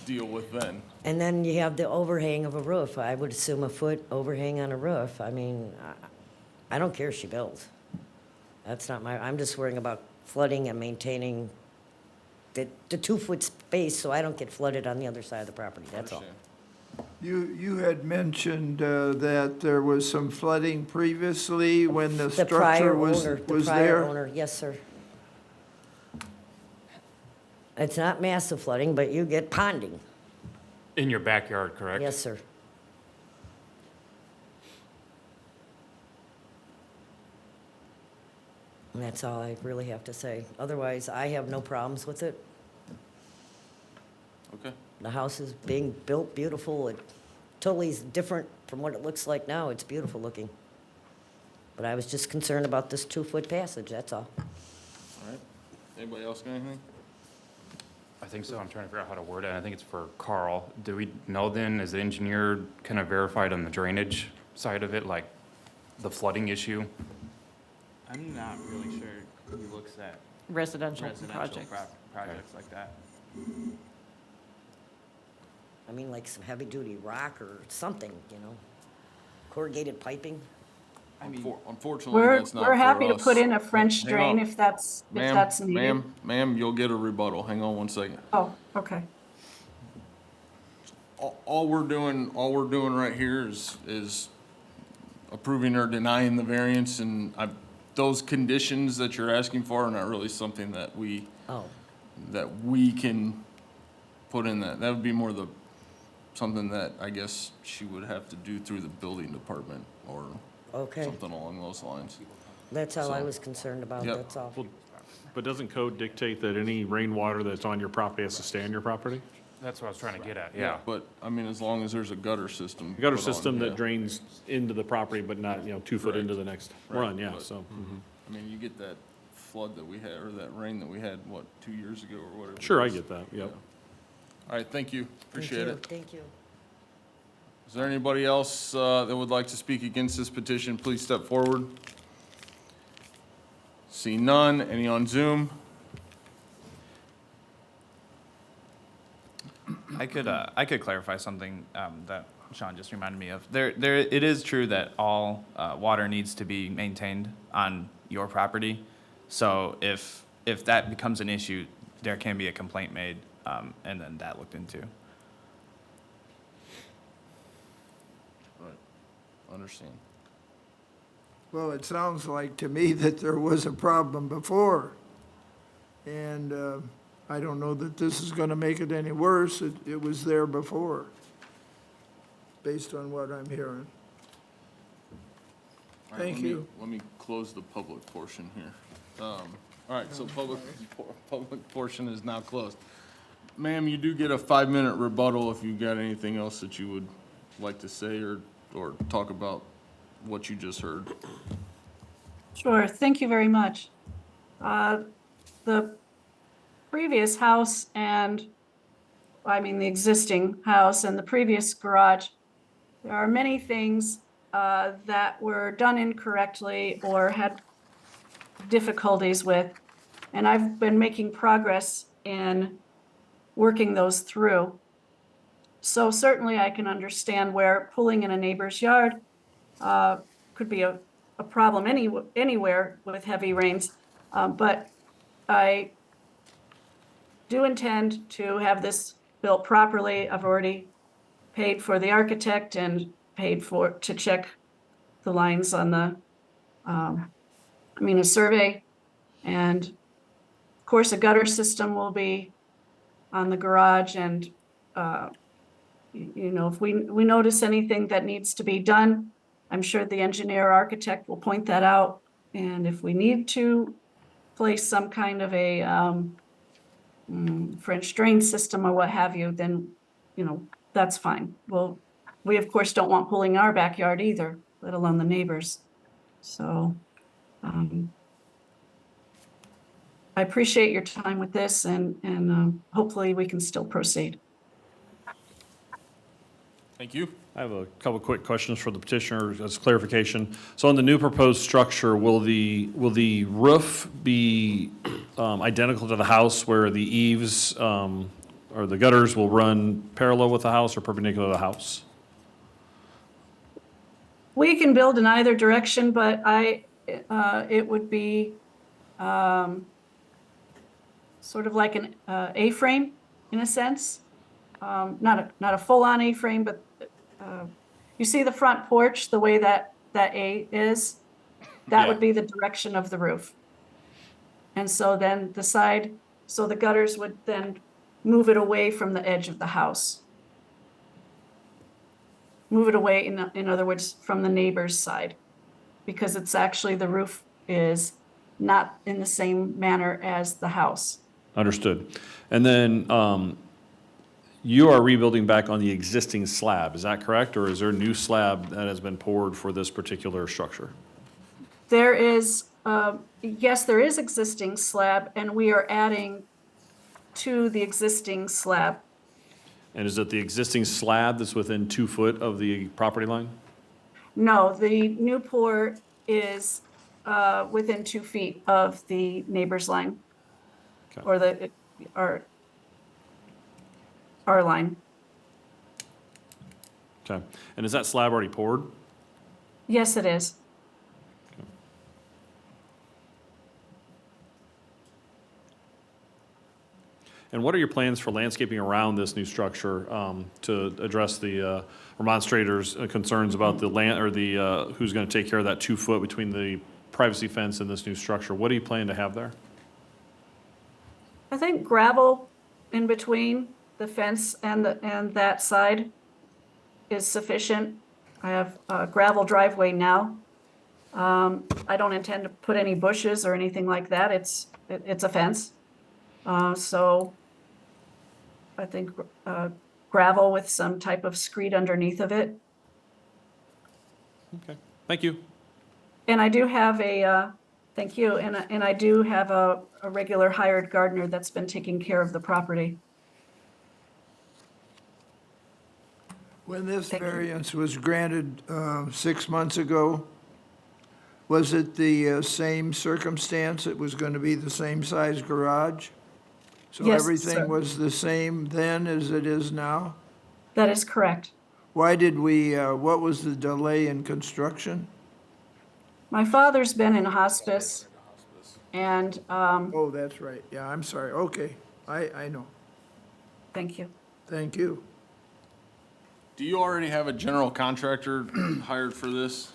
deal with then. And then you have the overhang of a roof. I would assume a foot overhang on a roof. I mean, I don't care if she builds. That's not I'm just worrying about flooding and maintaining the 2-foot space so I don't get flooded on the other side of the property, that's all. Understand. You had mentioned that there was some flooding previously when the The prior structure was owner, the was prior there? owner, yes, sir. It's not massive flooding, but you get ponding. In your backyard, correct? Yes, sir. And that's all I really have to say. Otherwise, I have no problems with it. Okay. The house is being built beautiful. It totally is different from what it looks like now. It's beautiful looking. But I was just concerned about this 2-foot passage, that's all. All right. Anybody else got anything? I think so. I'm trying to figure out how to word it. I think it's for Carl. Do we know then, is the engineer kind of verified on the drainage side of it, like the flooding issue? I'm not really sure who looks at Residential residential projects. projects like that. I mean, like some heavy-duty rock or something, you know? Corrugated piping. I mean, Unfortunately, We're, that's not we're for happy to us. put in a French Hang drain on. if that's Ma'am, needed. ma'am, you'll get a rebuttal. Hang on one second. Oh, okay. All we're doing right here is approving or denying the variance, and those conditions that you're asking for are not really something that we Oh, can put in that. That would be more something that I guess she would have to do through the building department or okay. something along those lines. That's all I So- was concerned about, Yep. that's all. Well, but doesn't code dictate that any rainwater that's on your property has to stay on your property? That's what I was trying to get at, yeah. But, I mean, as long as there's a gutter system. Gutter put on, system yeah. that drains into the property, but not, 2 foot Right. into the next Right, run, yeah, but- so. I mean, you get that flood that we had, or that rain that we had, 2 years ago or whatever. it Sure, I was. get that, yep. Yeah. All right, thank you. Appreciate it. Thank you. Is there anybody else that would like to speak against this petition? Please step forward. See none. Any on Zoom? I could clarify something that Sean just reminded me of. It is true that all water needs to be maintained on your property. So if that becomes an issue, there can be a complaint made, and then that looked into. Right. Understand. Well, it sounds like to me that there was a problem before. And I don't know that this is gonna make it any worse. It was there before, based on what I'm hearing. All right, Thank let me- you. Let me close the public portion here. All right, so public portion is now closed. Ma'am, you do get a 5-minute rebuttal if you've got anything else that you would like to say or talk about what you just heard. Sure, thank you very much. The previous house and, the existing house and the previous garage, there are many things that were done incorrectly or had difficulties with, and I've been making progress in working those through. So certainly I can understand where pulling in a neighbor's yard could be a problem anywhere with heavy rains. But I do intend to have this built properly. I've already paid for the architect and paid to check the lines on a survey. And of course, a gutter system will be on the garage, and if we notice anything that needs to be done, I'm sure the engineer or architect will point that out. And if we need to place some kind of a French drain system or what have you, then, that's fine. Well, we of course don't want pooling our backyard either, let alone the neighbors. So I appreciate your time with this, and hopefully we can still proceed. Thank you. I have a couple quick questions for the petitioner as clarification. So on the new proposed structure, will the roof be identical to the house where the eaves or the gutters will run parallel with the house or perpendicular to the house? We can build in either direction, but it would be sort of like an A-frame in a sense. Not a full-on A-frame, but you see the front porch, the way that A is? That would be the direction of the roof. And so then so the gutters would then move it away from the edge of the house. Move it away, in other words, from the neighbor's side, because it's actually, the roof is not in the same manner as the house. Understood. And then you are rebuilding back on the existing slab, is that correct? Or is there a new slab that has been poured for this particular structure? There is, yes, there is existing slab, and we are adding to the existing slab. And is it the existing slab that's within 2 foot of the property line? No, the new pour is within 2 feet of the neighbor's line. Okay. Or our line. Okay. And is that slab already poured? Yes, it is. And what are your plans for landscaping around this new structure to address the remonstrators' concerns about the land, or the, who's going to take care of that 2 foot between the privacy fence and this new structure? What do you plan to have there? I think gravel in between the fence and that side is sufficient. I have a gravel driveway now. I don't intend to put any bushes or anything like that. It's a fence. So I think gravel with some type of screed underneath of it. Okay, thank you. And I do have thank you, and I do have a regular hired gardener that's been taking care of the property. When this Thank you. variance was granted 6 months ago, was it the same circumstance? It was going to be the same size garage? So Yes, everything sir. was the same then as it is now? That is correct. Why did what was the delay in construction? My father's been in hospice, and Oh, that's right. Yeah, I'm sorry. Okay, I know. thank you. Thank you. Do you already have a general contractor hired for this?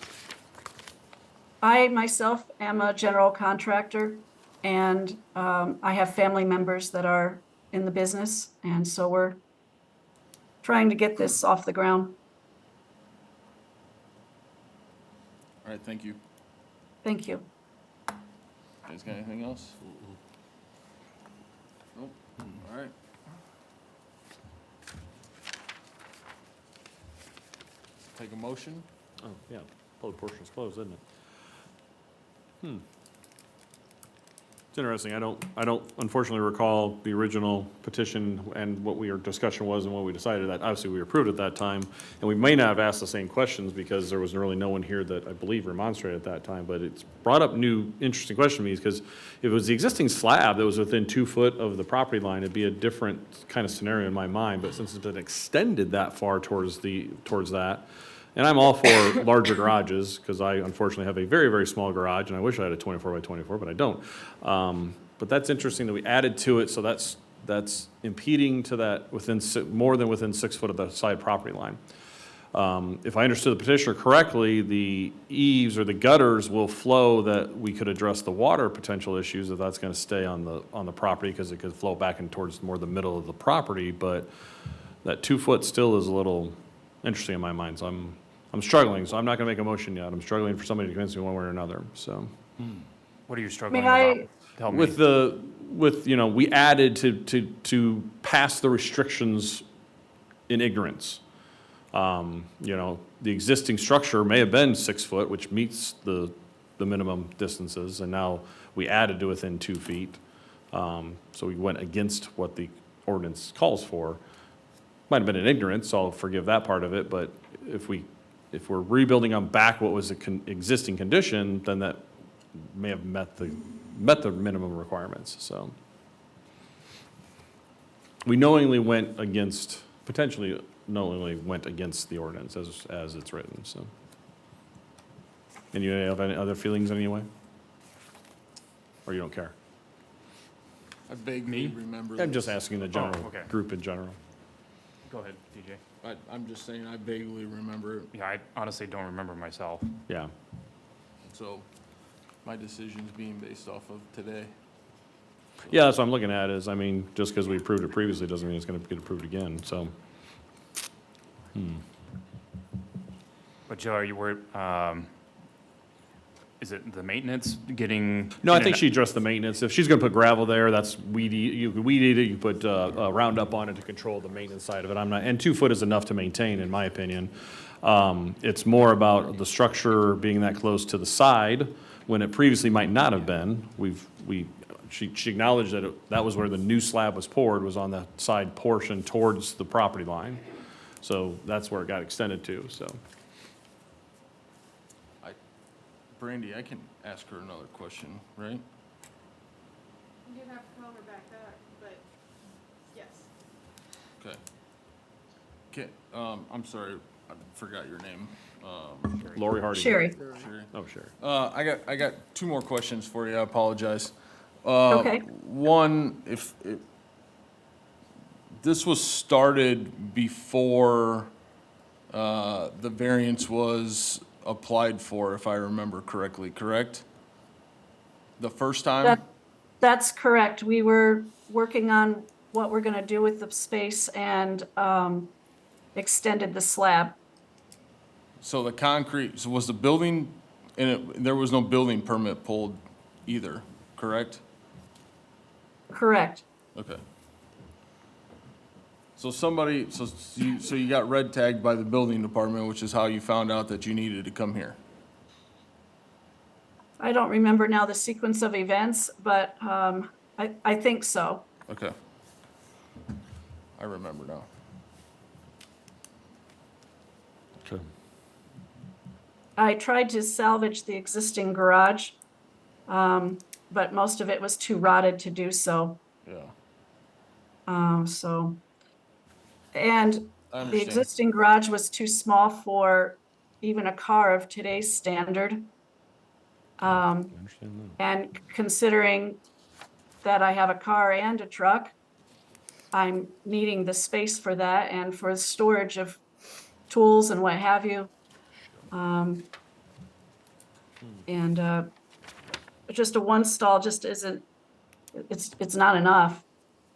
I myself am a general contractor, and I have family members that are in the business, and so we're trying to get this off the ground. All right, thank you. Thank you. You guys got anything else? Nope. All right. Take a motion. Oh, yeah, public portion is closed, isn't it? It's interesting, I don't unfortunately recall the original petition and what our discussion was and what we decided. That obviously we approved at that time, and we may not have asked the same questions because there was really no one here that I believe remonstrated at that time, but it's brought up new, interesting question to me, because if it was the existing slab that was within 2 foot of the property line, it'd be a different kind of scenario in my mind, but since it's been extended that far towards that, and I'm all for larger garages, because I unfortunately have a very, very small garage, and I wish I had a 24 by 24, but I don't. But that's interesting that we added to it, so that's impeding to that more than within 6 foot of the side property line. If I understood the petitioner correctly, the eaves or the gutters will flow, that we could address the water potential issues, if that's gonna stay on the property, because it could flow back in towards more the middle of the property, but that 2 foot still is a little interesting in my mind, so I'm struggling, so I'm not gonna make a motion yet. I'm struggling for somebody to convince me one way or another, so. What are you struggling May about? I, Tell me. We added to pass the restrictions in ignorance. The existing structure may have been 6 foot, which meets the minimum distances, and now we added to within 2 feet. So we went against what the ordinance calls for. Might have been in ignorance, so I'll forgive that part of it, but if we're rebuilding on back what was the existing condition, then that may have met the minimum requirements, so. we knowingly went against, potentially knowingly went against the ordinance as it's written, so. And you have any other feelings anyway? Or you don't care? I vaguely remember. I'm just asking the general, okay. group in general. Go ahead, DJ. I'm just saying, I vaguely remember it, Yeah, I honestly don't remember myself. Yeah. so my decision's being based off of today. Yeah, that's what I'm looking at is, I mean, just because we approved it previously doesn't mean it's going to get approved again, so. But Joe, are you worried, is it the maintenance getting? No, I in think and- she addressed the maintenance. If she's gonna put gravel there, that's weed eat, you could weed eat it, you put, Roundup on it to control the maintenance side of it. I'm not, and 2 foot is enough to maintain, in my opinion. It's more about the structure being that close to the side, when it previously might not have been. She acknowledged that that was where the new slab was poured, was on the side portion towards the property line. So that's where it got extended to, so. Brandy, I can ask her another question, right? You have to call her back up, but yes. Okay. Okay, I'm sorry, I forgot your name. Lori Hardy. Sherry. Sherry. Oh, sure. I got 2 more questions for you, I apologize. Okay. One, if this was started before, the variance was applied for, if I remember correctly, correct? The first time? That's correct. We were working on what we're gonna do with the space and extended the slab. So the concrete, so was the building, there was no building permit pulled either, correct? Correct. Okay. So so you got red tagged by the building department, which is how you found out that you needed to come here? I don't remember now the sequence of events, but I think so. Okay. I remember now. Okay. I tried to salvage the existing garage, but most of it was too rotted to do so. Yeah. And I the understand. existing garage was too small for even a car of today's standard. And considering that I have a car and a truck, I'm needing the space for that and for storage of tools and what have you. And just a one stall just isn't, it's not enough.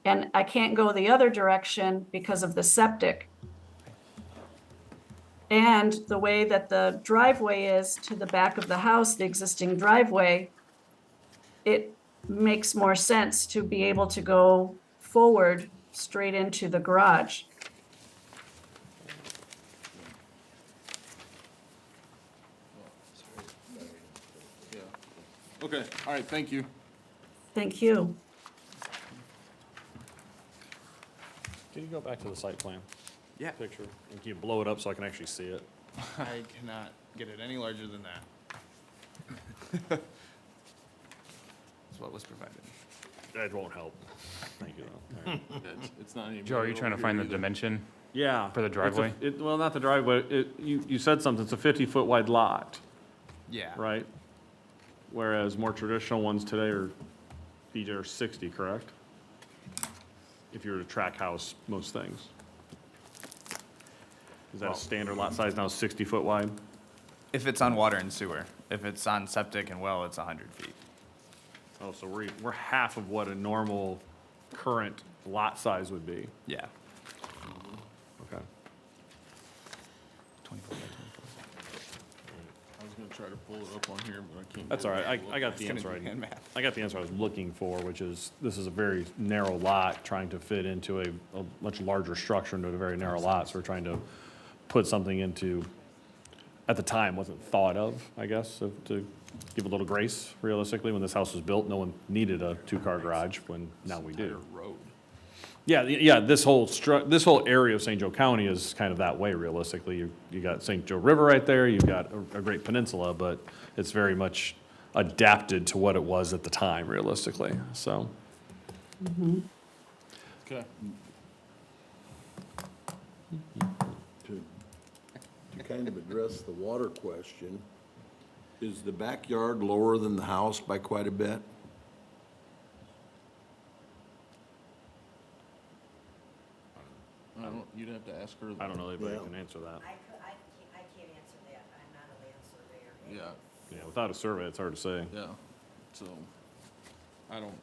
And I can't go the other direction because of the septic. And the way that the driveway is to the back of the house, the existing driveway, it makes more sense to be able to go forward straight into the garage. Yeah. Okay, all right, thank you. Thank you. Can you go back to the site plan Yeah, picture? And can you blow it up so I can actually see it? I cannot get it any larger than that. That's what was provided. That won't help. Thank you, though. All right. It's not even. Joe, are you trying to find the over here dimension? Yeah. For the it's a- driveway? Well, not the driveway. You said something. It's a 50-foot wide lot, Yeah. right? Whereas more traditional ones today are 60, correct? If you were to track house, most things. Is that a standard lot size now, 60-foot wide? If it's on water and sewer. If it's on septic and well, it's 100 feet. Oh, so we're half of what a normal current lot size would be. Yeah. Okay. 24 by 24. I was gonna try to pull it up on here, but I can't. That's all right. I got the It's answer. gonna be hand math. I got the answer I was looking for, which is, this is a very narrow lot trying to fit into a much larger structure into a very narrow lot. So we're trying to put something into, at the time, wasn't thought of, I guess, so to give a little grace realistically. When this house was built, no one needed a 2-car garage, when now we do. Road. Yeah, this whole area of St. Joe County is kind of that way realistically. You got St. Joe River right there, you've got a great peninsula, but it's very much adapted to what it was at the time realistically, so. Okay. To kind of address the water question, is the backyard lower than the house by quite a bit? I don't, you'd have to ask her. I don't know anybody Yeah. who can answer that. I can't answer that. I'm not a land surveyor. Yeah, Yeah, without a survey, it's hard to say. yeah, so, I don't,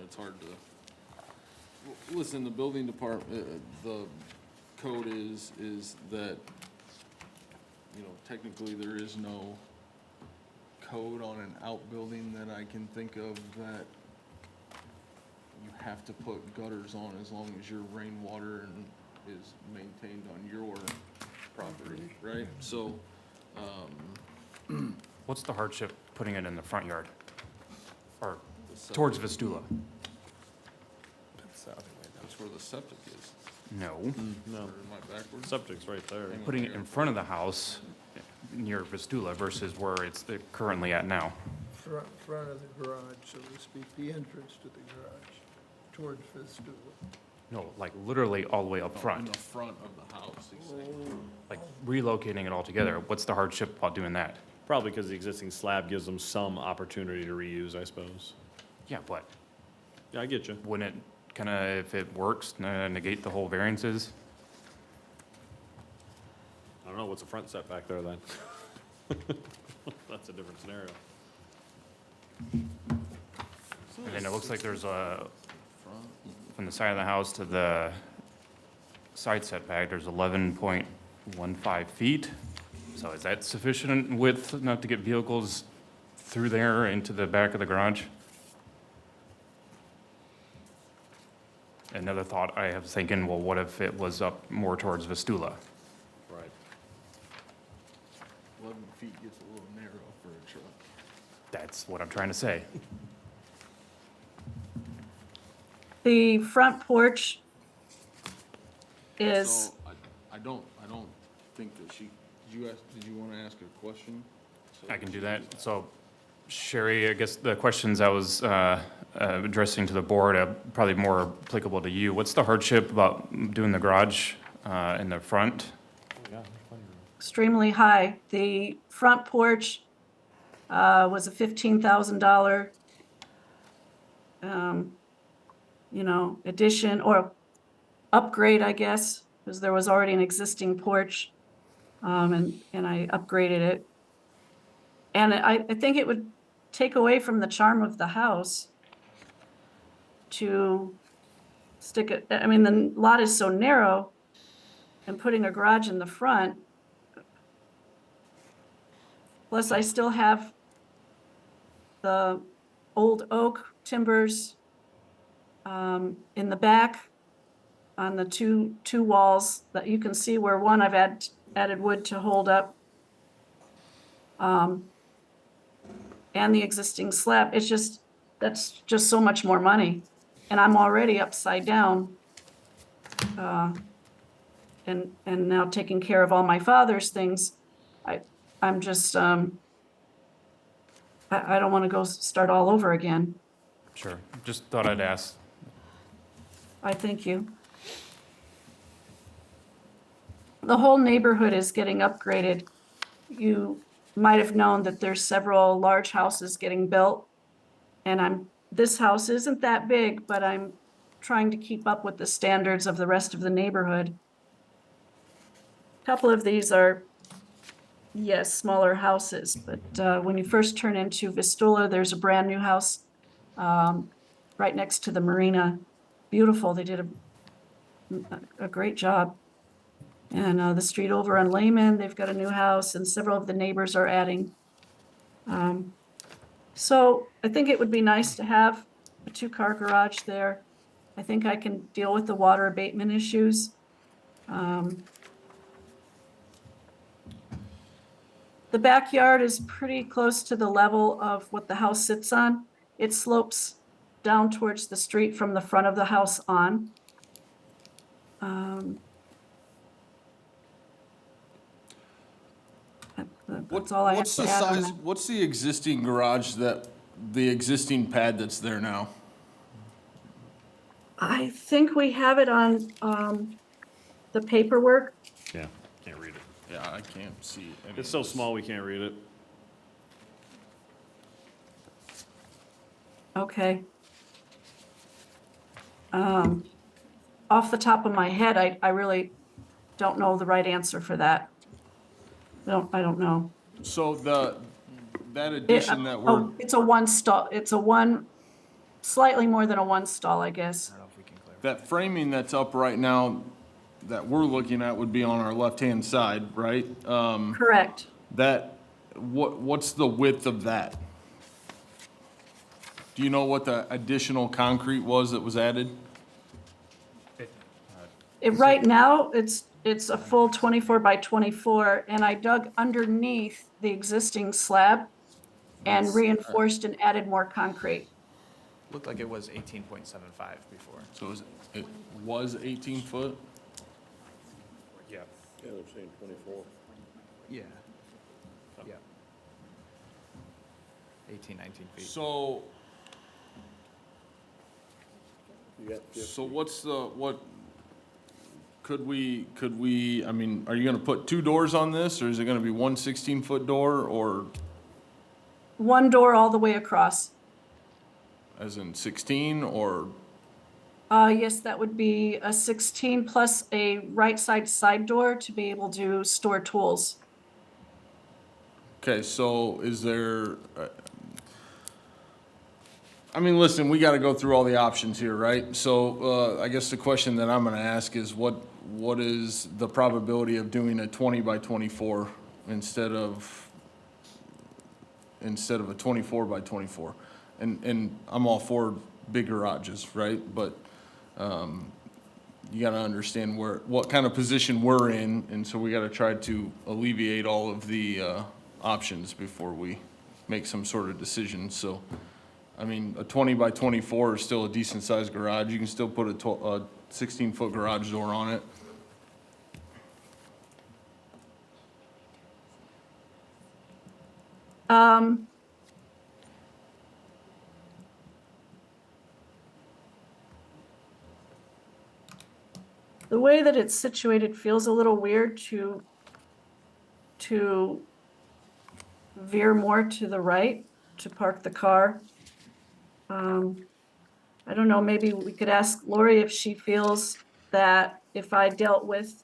it's hard to. Listen, the building department, the code is that, you know, technically there is no code on an outbuilding that I can think of that you have to put gutters on as long as your rainwater is maintained on your property, right? So, What's the hardship putting it in the front yard? Or towards Vistula? that's where the septic is. No. No, Or am I backwards? subject's right there. Putting it in front of the house near Vistula versus where it's currently at now. Front of the garage, so to speak, the entrance to the garage, towards Vistula. No, like literally all the way up In front, the front of the house, he's saying. like relocating it all together. What's the hardship about doing that? Probably because the existing slab gives them some opportunity to reuse, I suppose. Yeah, but Yeah, I get you. wouldn't it kind of, if it works, negate the whole variances? I don't know, what's the front setback there then? That's a different scenario. And then it looks like there's from the side of the house to the side setback, there's 11.15 feet. So is that sufficient width not to get vehicles through there into the back of the garage? Another thought I have thinking, well, what if it was up more towards Vistula? Right. 11 feet gets a little narrow for a truck. That's what I'm trying to say. The front porch is, So, I don't think that did you want to ask a question? So- I can do that. So Sherry, I guess the questions I was addressing to the board are probably more applicable to you. What's the hardship about doing the garage in the front? extremely high. The front porch was a $15,000, addition or upgrade, I guess, because there was already an existing porch, and I upgraded it. And I think it would take away from the charm of the house to stick it, I mean, the lot is so narrow, and putting a garage in the front. Plus, I still have the old oak timbers in the back on the two walls that you can see where one I've added wood to hold up. And the existing slab, that's just so much more money. And I'm already upside down. And now taking care of all my father's things. I'm just, I don't want to go start all over again. Sure. Just thought I'd ask. I thank you. The whole neighborhood is getting upgraded. You might have known that there's several large houses getting built. And this house isn't that big, but I'm trying to keep up with the standards of the rest of the neighborhood. A couple of these are, yes, smaller houses, but when you first turn into Vistula, there's a brand new house right next to the marina. Beautiful. They did a great job. And the street over on Lehman, they've got a new house, and several of the neighbors are adding. So I think it would be nice to have a two-car garage there. I think I can deal with the water abatement issues. The backyard is pretty close to the level of what the house sits on. It slopes down towards the street from the front of the house on. That's all I have What's to the add on size, that. what's the existing garage the existing pad that's there now? I think we have it on the paperwork. Yeah, can't read it. Yeah, I can't see any It's of so this. small, we can't read it. Okay. Off the top of my head, I really don't know the right answer for that. I don't know. So that addition that we're, Oh, it's a one stall, it's a one, slightly more than a one stall, I guess. I don't know if we can clarify. that framing that's up right now that we're looking at would be on our left-hand side, right? Correct. What's the width of that? Do you know what the additional concrete was that was added? Right now, it's a full 24 by 24, and I dug underneath the existing slab and reinforced and added more concrete. Looked like it was 18.75 before. So it was 18 foot? Yeah. Yeah, they're saying 24. Yeah. Yeah. 18, 19 feet. So, what's could we, I mean, are you gonna put two doors on this, or is it gonna be one 16-foot door, or One door all the way across. as in 16, or? Yes, that would be a 16 plus a right side door to be able to store tools. Okay, so is there, I mean, listen, we gotta go through all the options here, right? So, I guess the question that I'm gonna ask is what is the probability of doing a 20 by 24 instead of a 24 by 24? And I'm all for big garages, right? But, you gotta understand what kind of position we're in, and so we gotta try to alleviate all of the, options before we make some sort of decision, so. I mean, a 20 by 24 is still a decent-sized garage. You can still put a 16-foot garage door on it. The way that it's situated feels a little weird to veer more to the right to park the car. I don't know, maybe we could ask Lori if she feels that if I dealt with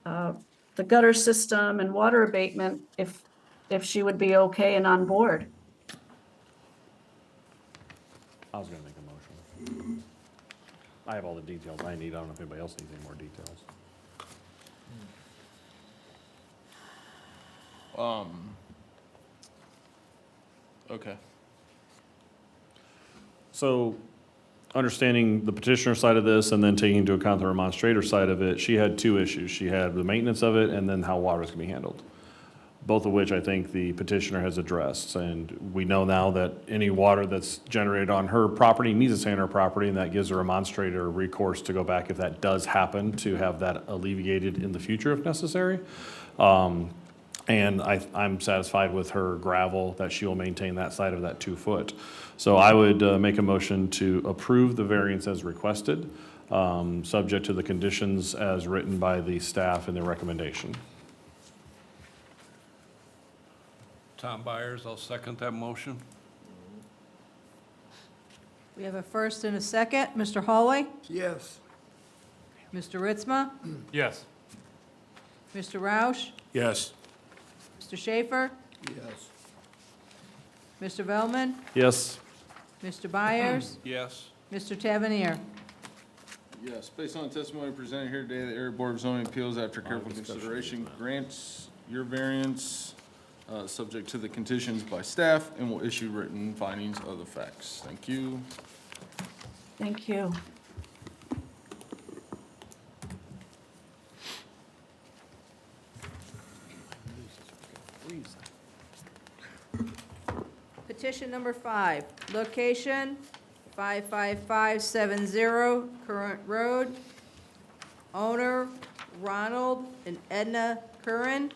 the gutter system and water abatement, if she would be okay and on board. I was gonna make a motion. I have all the details I need. I don't know if anybody else needs any more details. Okay. So, understanding the petitioner side of this and then taking into account the remonstrator side of it, she had two issues. She had the maintenance of it and then how water is gonna be handled. Both of which I think the petitioner has addressed. And we know now that any water that's generated on her property needs to stay on her property, and that gives a remonstrator recourse to go back if that does happen, to have that alleviated in the future if necessary. And I'm satisfied with her gravel, that she will maintain that side of that 2 foot. So I would make a motion to approve the variance as requested, subject to the conditions as written by the staff in their recommendation. Tom Byers, I'll second that motion. We have a first and a second. Mr. Hawley? Yes. Mr. Ritzma? Yes. Mr. Roush? Yes. Mr. Schaefer? Yes. Mr. Velman? Yes. Mr. Byers? Yes. Mr. Tavernier? Yes, based on the testimony presented here today, the Area Board of Zoning Appeals, after careful consideration, grants your variance, subject to the conditions by staff, and will issue written findings of the facts. Thank you. Thank you. Petition number 5, location 55570 Current Road. Owner Ronald and Edna Curran.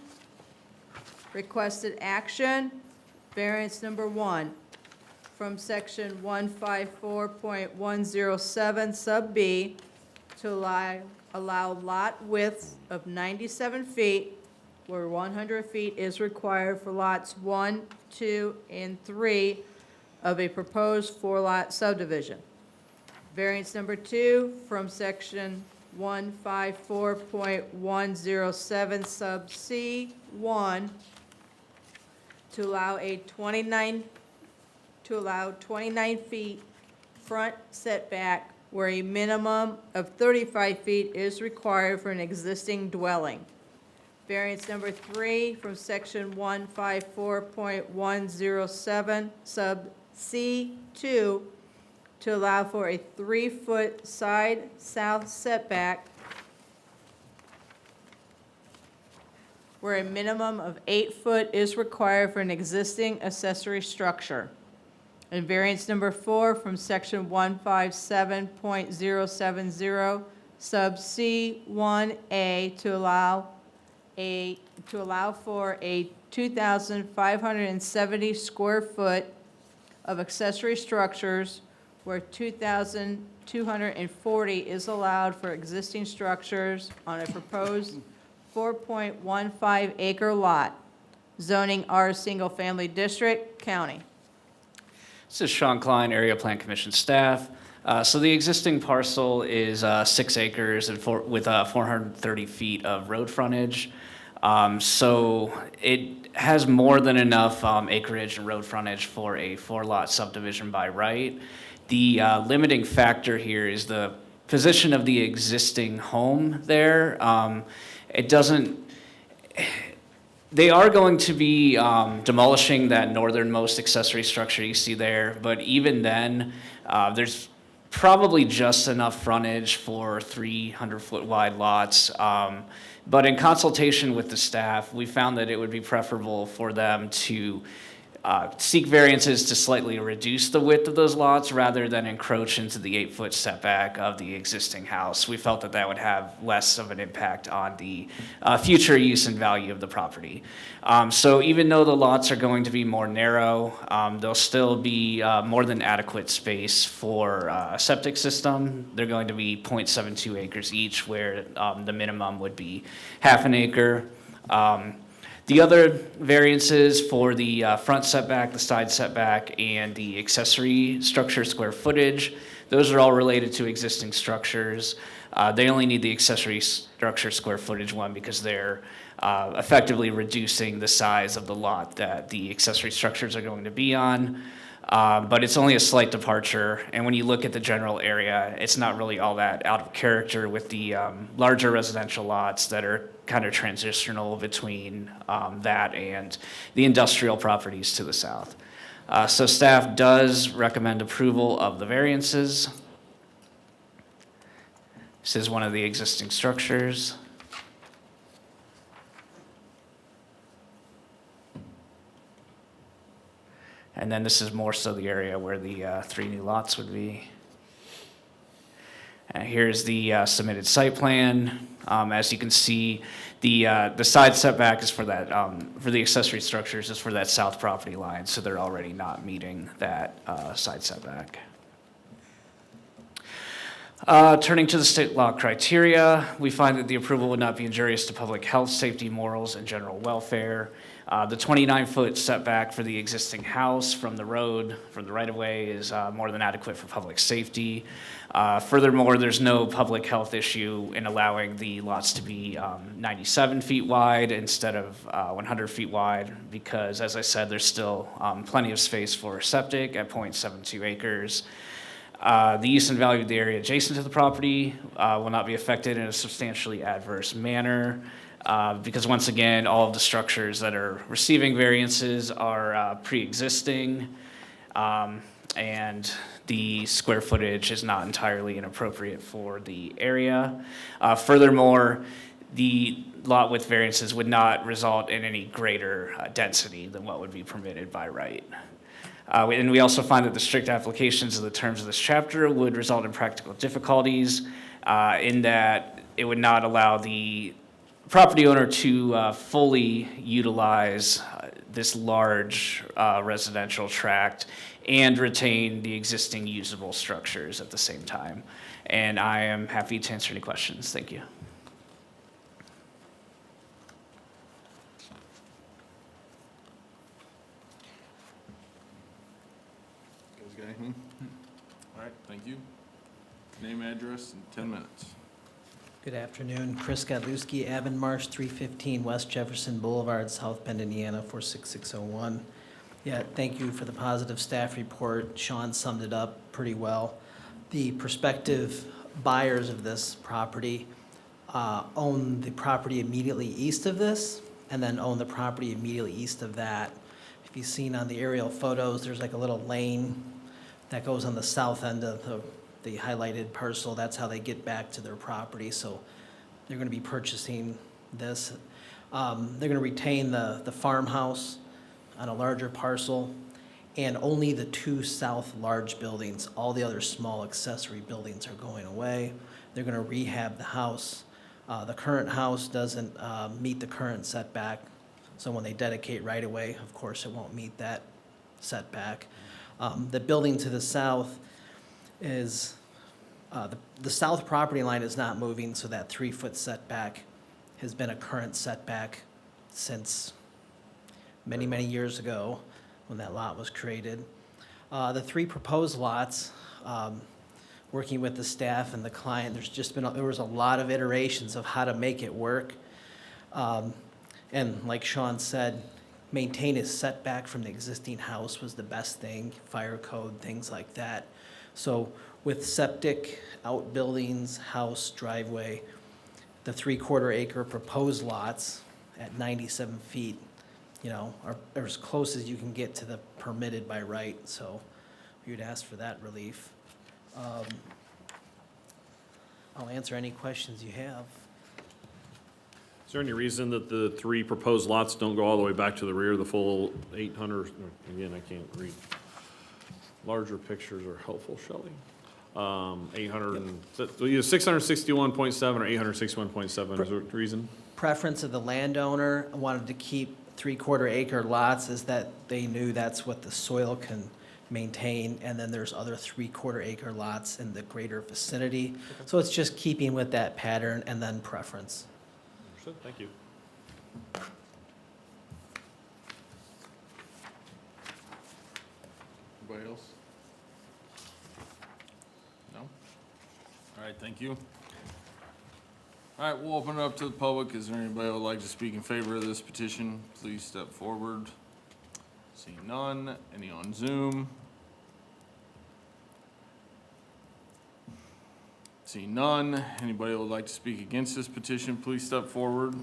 Requested action, variance number 1, from section 154.107 sub B to allow allow lot widths of 97 feet, where 100 feet is required for lots 1, 2, and 3 of a proposed four-lot subdivision. Variance number 2 from section 154.107 sub C 1 to allow 29 feet front setback where a minimum of 35 feet is required for an existing dwelling. Variance number 3 from section 154.107 sub C 2 to allow for a 3-foot side south setback where a minimum of 8 foot is required for an existing accessory structure. And variance number 4 from section 157.070 sub C 1A to allow for a 2,570 square foot of accessory structures where 2,240 is allowed for existing structures on a proposed 4.15 acre lot, zoning R Single Family District, County. This is Sean Klein, Area Plan Commission staff. So the existing parcel is 6 acres and with 430 feet of road frontage. So it has more than enough acreage and road frontage for a 4-lot subdivision by right. The limiting factor here is the position of the existing home there. They are going to be demolishing that northernmost accessory structure you see there, but even then, there's probably just enough frontage for 300-foot wide lots. But in consultation with the staff, we found that it would be preferable for them to seek variances to slightly reduce the width of those lots rather than encroach into the 8-foot setback of the existing house. We felt that that would have less of an impact on the future use and value of the property. So even though the lots are going to be more narrow, there'll still be more than adequate space for a septic system. They're going to be 0.72 acres each, where the minimum would be half an acre. The other variances for the front setback, the side setback, and the accessory structure square footage, those are all related to existing structures. They only need the accessory structure square footage one because they're effectively reducing the size of the lot that the accessory structures are going to be on. But it's only a slight departure, and when you look at the general area, it's not really all that out of character with the larger residential lots that are kind of transitional between that and the industrial properties to the south. So staff does recommend approval of the variances. This is one of the existing structures. And then this is more so the area where the 3 new lots would be. And here's the submitted site plan. As you can see, the side setback is for that, for the accessory structures is for that south property line, so they're already not meeting that side setback. Turning to the state law criteria, we find that the approval would not be injurious to public health, safety, morals, and general welfare. The 29-foot setback for the existing house from the road, from the right-of-way, is more than adequate for public safety. Furthermore, there's no public health issue in allowing the lots to be 97 feet wide instead of 100 feet wide because, as I said, there's still plenty of space for septic at 0.72 acres. The use and value of the area adjacent to the property will not be affected in a substantially adverse manner. Because once again, all of the structures that are receiving variances are pre-existing, and the square footage is not entirely inappropriate for the area. Furthermore, the lot width variances would not result in any greater density than what would be permitted by right. And we also find that the strict applications of the terms of this chapter would result in practical difficulties in that it would not allow the property owner to fully utilize this large residential tract and retain the existing usable structures at the same time. and I am happy to answer any questions. Thank you. You guys got anything? All right, thank you. Name, address, and 10 minutes. Good afternoon. Chris Godlewski, Avonmarsh, 315 West Jefferson Boulevard, South Bend, Indiana, 46601. Yeah, thank you for the positive staff report. Sean summed it up pretty well. The prospective buyers of this property own the property immediately east of this, and then own the property immediately east of that. If you've seen on the aerial photos, there's like a little lane that goes on the south end of the highlighted parcel. That's how they get back to their property. So they're going to be purchasing this. They're going to retain the farmhouse on a larger parcel, and only the two south large buildings. All the other small accessory buildings are going away. They're going to rehab the house. The current house doesn't meet the current setback. So when they dedicate right away, of course, it won't meet that setback. The building to the south is, the south property line is not moving, so that 3-foot setback has been a current setback since many, many years ago when that lot was created. The 3 proposed lots, working with the staff and the client, there was a lot of iterations of how to make it work. And like Sean said, maintain a setback from the existing house was the best thing, fire code, things like that. So with septic, outbuildings, house, driveway, the 3/4 acre proposed lots at 97 feet, are as close as you can get to the permitted by right, so you'd ask for that relief. I'll answer any questions you have. Is there any reason that the 3 proposed lots don't go all the way back to the rear, the full 800, again, I can't read. Larger pictures are helpful, Shelley. 661.7 or 861.7, is there a reason? Preference of the landowner wanted to keep 3/4 acre lots is that they knew that's what the soil can maintain, and then there's other 3/4 acre lots in the greater vicinity. So it's just keeping with that pattern and then preference. Understood, thank you. Anybody else? No? All right, thank you. All right, we'll open it up to the public. Is there anybody who would like to speak in favor of this petition? Please step forward. Seeing none. Any on Zoom? Seeing none. Anybody who would like to speak against this petition, please step forward.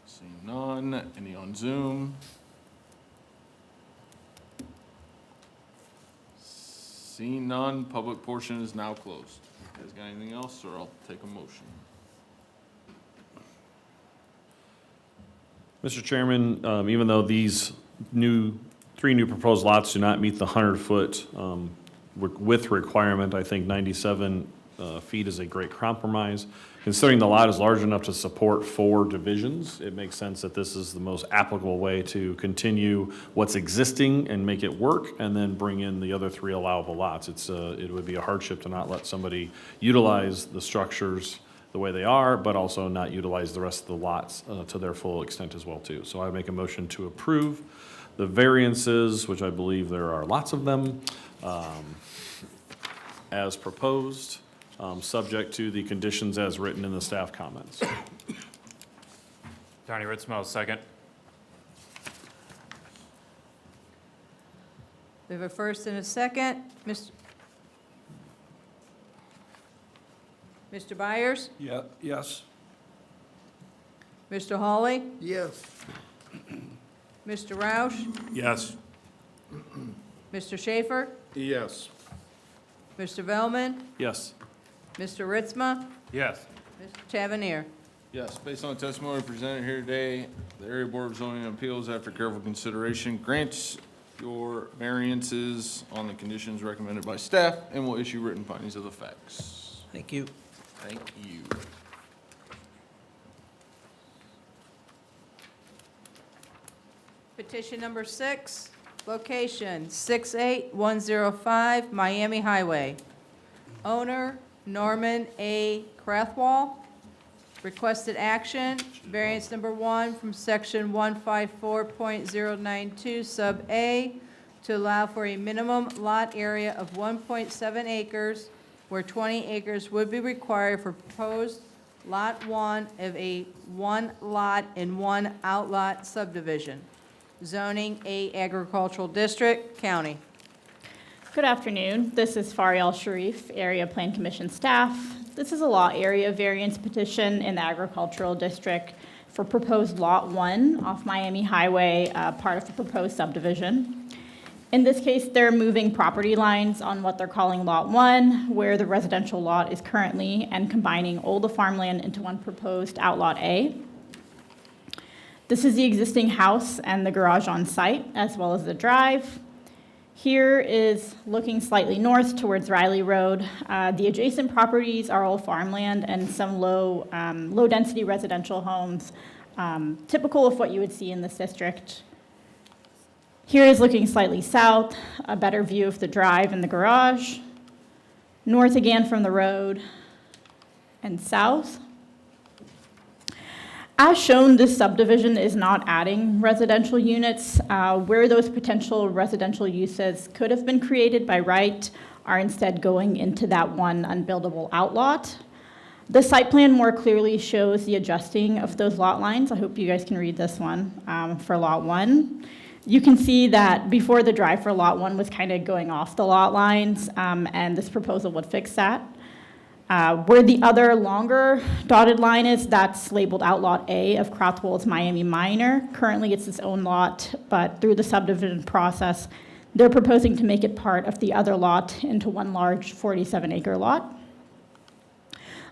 Seeing none. Any on Zoom? Seeing none, public portion is now closed. You guys got anything else, or I'll take a motion? Mr. Chairman, even though these 3 new proposed lots do not meet the 100-foot width requirement, I think 97 feet is a great compromise. Considering the lot is large enough to support 4 divisions, it makes sense that this is the most applicable way to continue what's existing and make it work, and then bring in the other 3 allowable lots. It would be a hardship to not let somebody utilize the structures the way they are, but also not utilize the rest of the lots to their full extent as well too. So I make a motion to approve the variances, which I believe there are lots of them, as proposed, subject to the conditions as written in the staff comments. Donnie Ritzmo, second. We have a first and a second. Mr. Byers? Yeah, yes. Mr. Hawley? Yes. Mr. Roush? Yes. Mr. Schaefer? Yes. Mr. Velman? Yes. Mr. Ritzma? Yes. Mr. Tavernier? Yes, based on the testimony presented here today, the Area Board of Zoning Appeals, after careful consideration, grants your variances on the conditions recommended by staff and will issue written findings of the facts. Thank you. Thank you. Petition number 6, location 68105 Miami Highway. Owner Norman A. Krathwall. Requested action, variance number 1 from section 154.092 sub A to allow for a minimum lot area of 1.7 acres, where 20 acres would be required for proposed Lot 1 of a one-lot and one-outlot subdivision. Zoning A agricultural district, county. Good afternoon. This is Fariel Sharif, Area Plan Commission staff. This is a lot area variance petition in the agricultural district for proposed Lot 1 off Miami Highway, part of the proposed subdivision. In this case, they're moving property lines on what they're calling Lot 1, where the residential lot is currently, and combining all the farmland into one proposed Outlot A. This is the existing house and the garage on site, as well as the drive. Here is looking slightly north towards Riley Road. The adjacent properties are all farmland and some low-density residential homes, typical of what you would see in this district. Here is looking slightly south, a better view of the drive and the garage. North again from the road, and south. As shown, this subdivision is not adding residential units. Where those potential residential uses could have been created by right are instead going into that one unbuildable outlot. The site plan more clearly shows the adjusting of those lot lines. I hope you guys can read this one for Lot 1. You can see that before the drive for Lot 1 was kind of going off the lot lines, and this proposal would fix that. Where the other longer dotted line is, that's labeled Outlot A of Krathwold's Miami Minor. Currently, it's its own lot, but through the subdivision process, they're proposing to make it part of the other lot into one large 47-acre lot.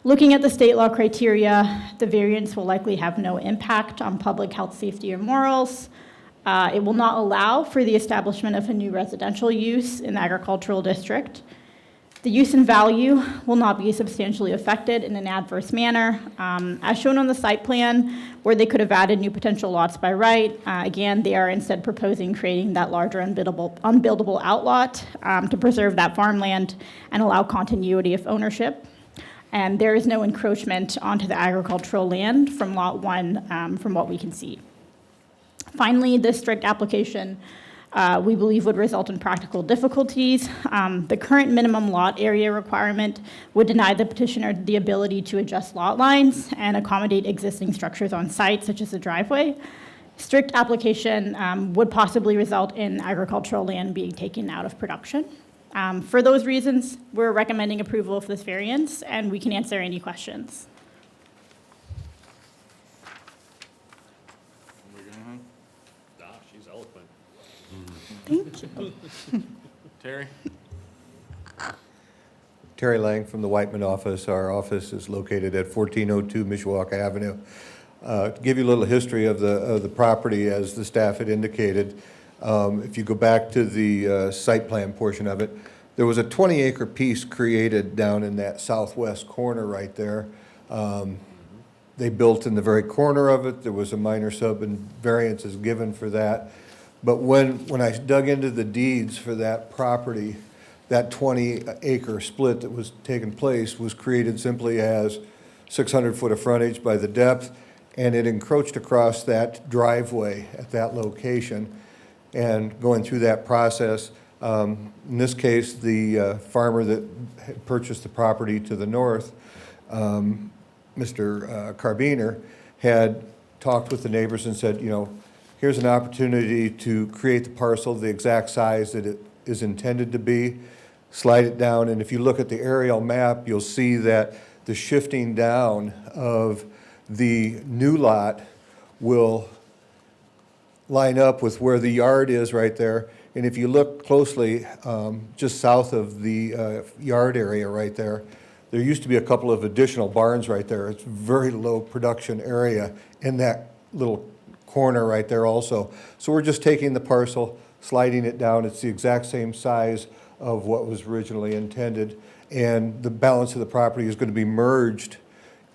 Looking at the state law criteria, the variance will likely have no impact on public health, safety, or morals. It will not allow for the establishment of a new residential use in the agricultural district. The use and value will not be substantially affected in an adverse manner. As shown on the site plan, where they could have added new potential lots by right, again, they are instead proposing creating that larger unbuildable outlot to preserve that farmland and allow continuity of ownership. And there is no encroachment onto the agricultural land from Lot 1 from what we can see. Finally, this strict application we believe would result in practical difficulties. The current minimum lot area requirement would deny the petitioner the ability to adjust lot lines and accommodate existing structures on site, such as a driveway. Strict application would possibly result in agricultural land being taken out of production. For those reasons, we're recommending approval of this variance, and we can answer any questions. She's eloquent. Thank you. Terry? Terry Lang from the Whiteman office. Our office is located at 1402 Mishawaka Avenue. To give you a little history of the property, as the staff had indicated, if you go back to the site plan portion of it, there was a 20-acre piece created down in that southwest corner right there. They built in the very corner of it. There was a minor sub and variances given for that. But when I dug into the deeds for that property, that 20-acre split that was taking place was created simply as 600 foot of frontage by the depth, and it encroached across that driveway at that location. And going through that process, in this case, the farmer that had purchased the property to the north, Mr. Carbiner, had talked with the neighbors and said, you know, here's an opportunity to create the parcel the exact size that it is intended to be, slide it down, and if you look at the aerial map, you'll see that the shifting down of the new lot will line up with where the yard is right there. And if you look closely, just south of the yard area right there, there used to be a couple of additional barns right there. It's very low production area in that little corner right there also. So we're just taking the parcel, sliding it down. It's the exact same size of what was originally intended. And the balance of the property is going to be merged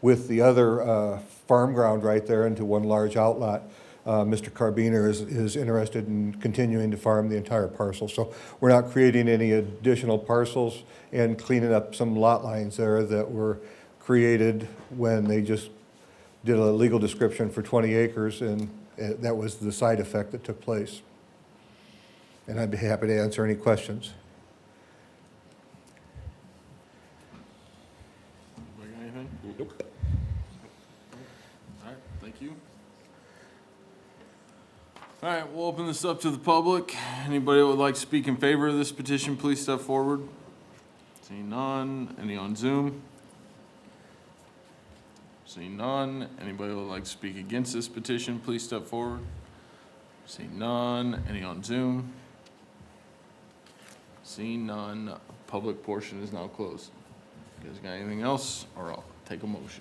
with the other farm ground right there into one large outlot. Mr. Carbiner is interested in continuing to farm the entire parcel. So we're not creating any additional parcels and cleaning up some lot lines there that were created when they just did a legal description for 20 acres, and that was the side effect that took place. And I'd be happy to answer any questions. Anybody got anything? Nope. All right, thank you. All right, we'll open this up to the public. Anybody that would like to speak in favor of this petition, please step forward. Seeing none. Any on Zoom? Seeing none. Anybody that would like to speak against this petition, please step forward. Seeing none. Any on Zoom? Seeing none. Public portion is now closed. You guys got anything else, or I'll take a motion?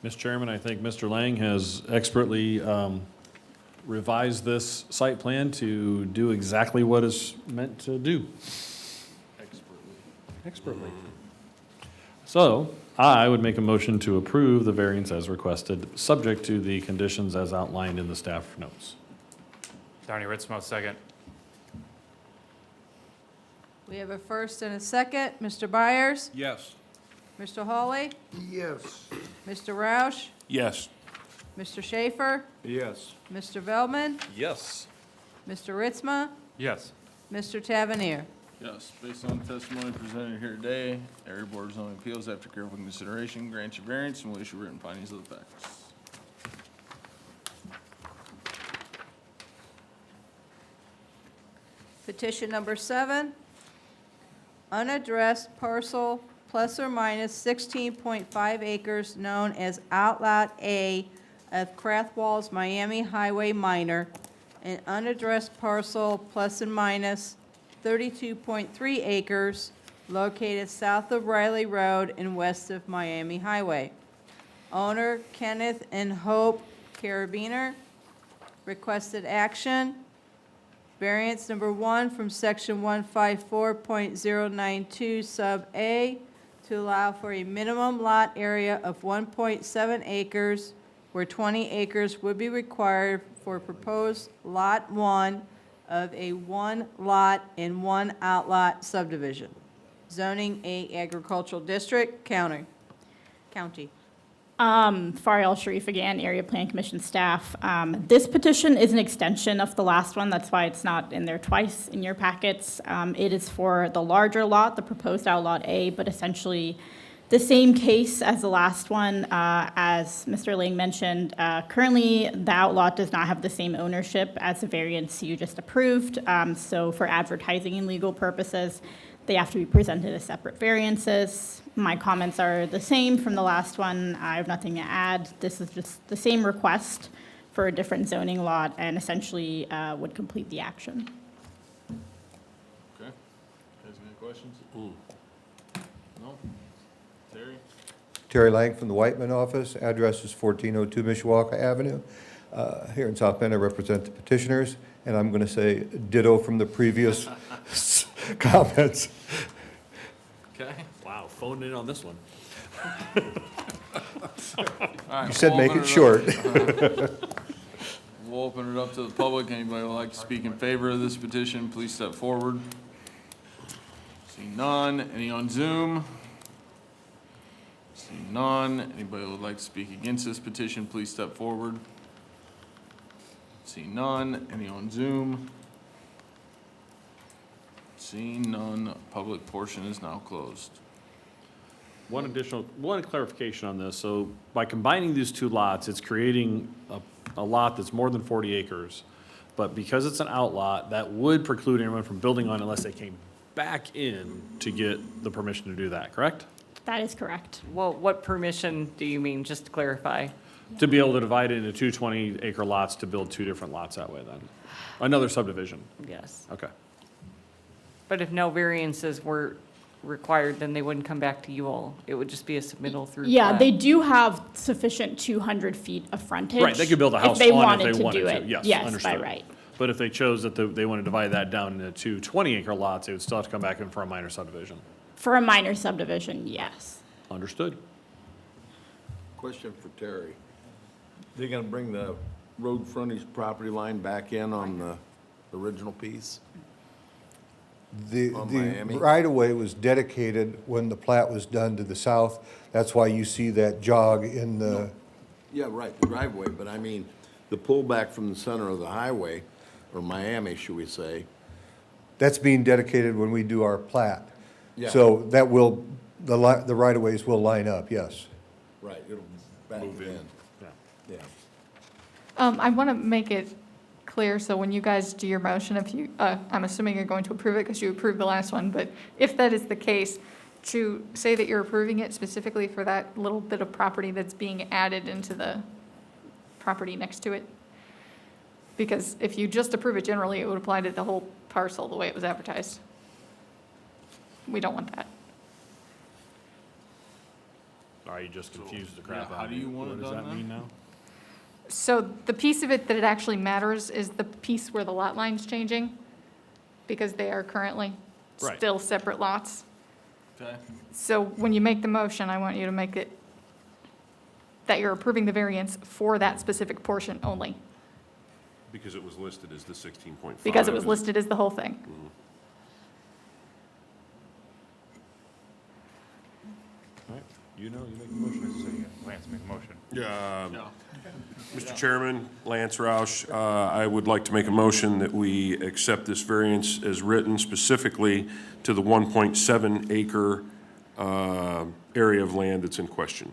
Mr. Chairman, I think Mr. Lang has expertly revised this site plan to do exactly what it's meant to do. Expertly. So I would make a motion to approve the variance as requested, subject to the conditions as outlined in the staff notes. Donnie Ritzmo, second. We have a first and a second. Mr. Byers? Yes. Mr. Hawley? Yes. Mr. Roush? Yes. Mr. Schaefer? Yes. Mr. Veldman? Yes. Mr. Ritzma? Yes. Mr. Tavernier? Yes, based on the testimony presented here today, Area Board of Zoning Appeals, after careful consideration, grant you variance and will issue written findings of the facts. Petition number 7, unaddressed parcel plus or minus 16.5 acres known as Outlot A of Krathwall's Miami Highway Minor, an unaddressed parcel plus and minus 32.3 acres located south of Riley Road and west of Miami Highway. Owner Kenneth and Hope Carabiner. Requested action. Variance number 1 from section 154.092 sub A to allow for a minimum lot area of 1.7 acres where 20 acres would be required for proposed lot 1 of a 1-lot and 1-outlot subdivision. Zoning A agricultural district, county. Faryal Sharif again, Area Plan Commission staff. This petition is an extension of the last one. That's why it's not in there twice in your packets. It is for the larger lot, the proposed Outlot A, but essentially the same case as the last one. As Mr. Lang mentioned, currently the outlot does not have the same ownership as the variance you just approved. So for advertising and legal purposes, they have to be presented as separate variances. My comments are the same from the last one. I have nothing to add. This is just the same request for a different zoning lot and essentially would complete the action. Okay. Guys, any questions? No? Terry? Terry Lang from the Whiteman office. Address is 1402 Mishawaka Avenue. Here in South Bend, I represent the petitioners, and I'm going to say ditto from the previous comments. Okay. Wow, phone in on this one. All right, You said we'll make open it short. We'll open it up to the public. Anybody would like to speak in favor of this petition, please step forward. Seeing none. Any on Zoom? Seeing none. Anybody would like to speak against this petition, please step forward. Seeing none. Any on Zoom? Seeing none. Public portion is now closed. One clarification on this. So by combining these two lots, it's creating a lot that's more than 40 acres. But because it's an outlot, that would preclude anyone from building on it unless they came back in to get the permission to do that, correct? That is correct. Well, what permission do you mean, just to clarify? To be able to divide it into two 20-acre lots to build two different lots that way then? Another subdivision? Yes. Okay. But if no variances were required, then they wouldn't come back to you all. It would just be a submittal through. Yeah, plat. they do have sufficient 200 feet of frontage. Right, they could build a house if they on wanted it if they wanted do to. it. Yes, Yes, understood. by right. But if they chose that they want to divide that down into two 20-acre lots, they would still have to come back in for a minor subdivision. For a minor subdivision, yes. Understood. Question for Terry. They're gonna bring the road frontage property line back in on the original piece? The On Miami? right-of-way was dedicated when the plat was done to the south. That's why you see that jog in the, Yeah, right, the driveway, but I mean, the pullback from the center of the highway, or Miami, should we say? that's being dedicated when we do our plat. Yeah. So that will, the right-of-ways will line up, yes. Right, it'll back it in. Yeah. I want to make it clear, so when you guys do your motion, if you, I'm assuming you're going to approve it because you approved the last one, but if that is the case, to say that you're approving it specifically for that little bit of property that's being added into the property next to it? Because if you just approve it generally, it would apply to the whole parcel, the way it was advertised. We don't want that. Sorry, you just confused the crap yeah, out how of do me. you want it What does done that then? mean now? So the piece of it that it actually matters is the piece where the lot line's changing, because they are currently Right. still separate lots. Okay. So when you make the motion, I want you to make it that you're approving the variance for that specific portion only, Because it was listed as the 16.5. because it was listed as the whole thing. All right, you make the motion. Lance, make a motion. Yeah. Mr. Chairman, Lance Roush, I would like to make a motion that we accept this variance as written specifically to the 1.7 acre area of land that's in question.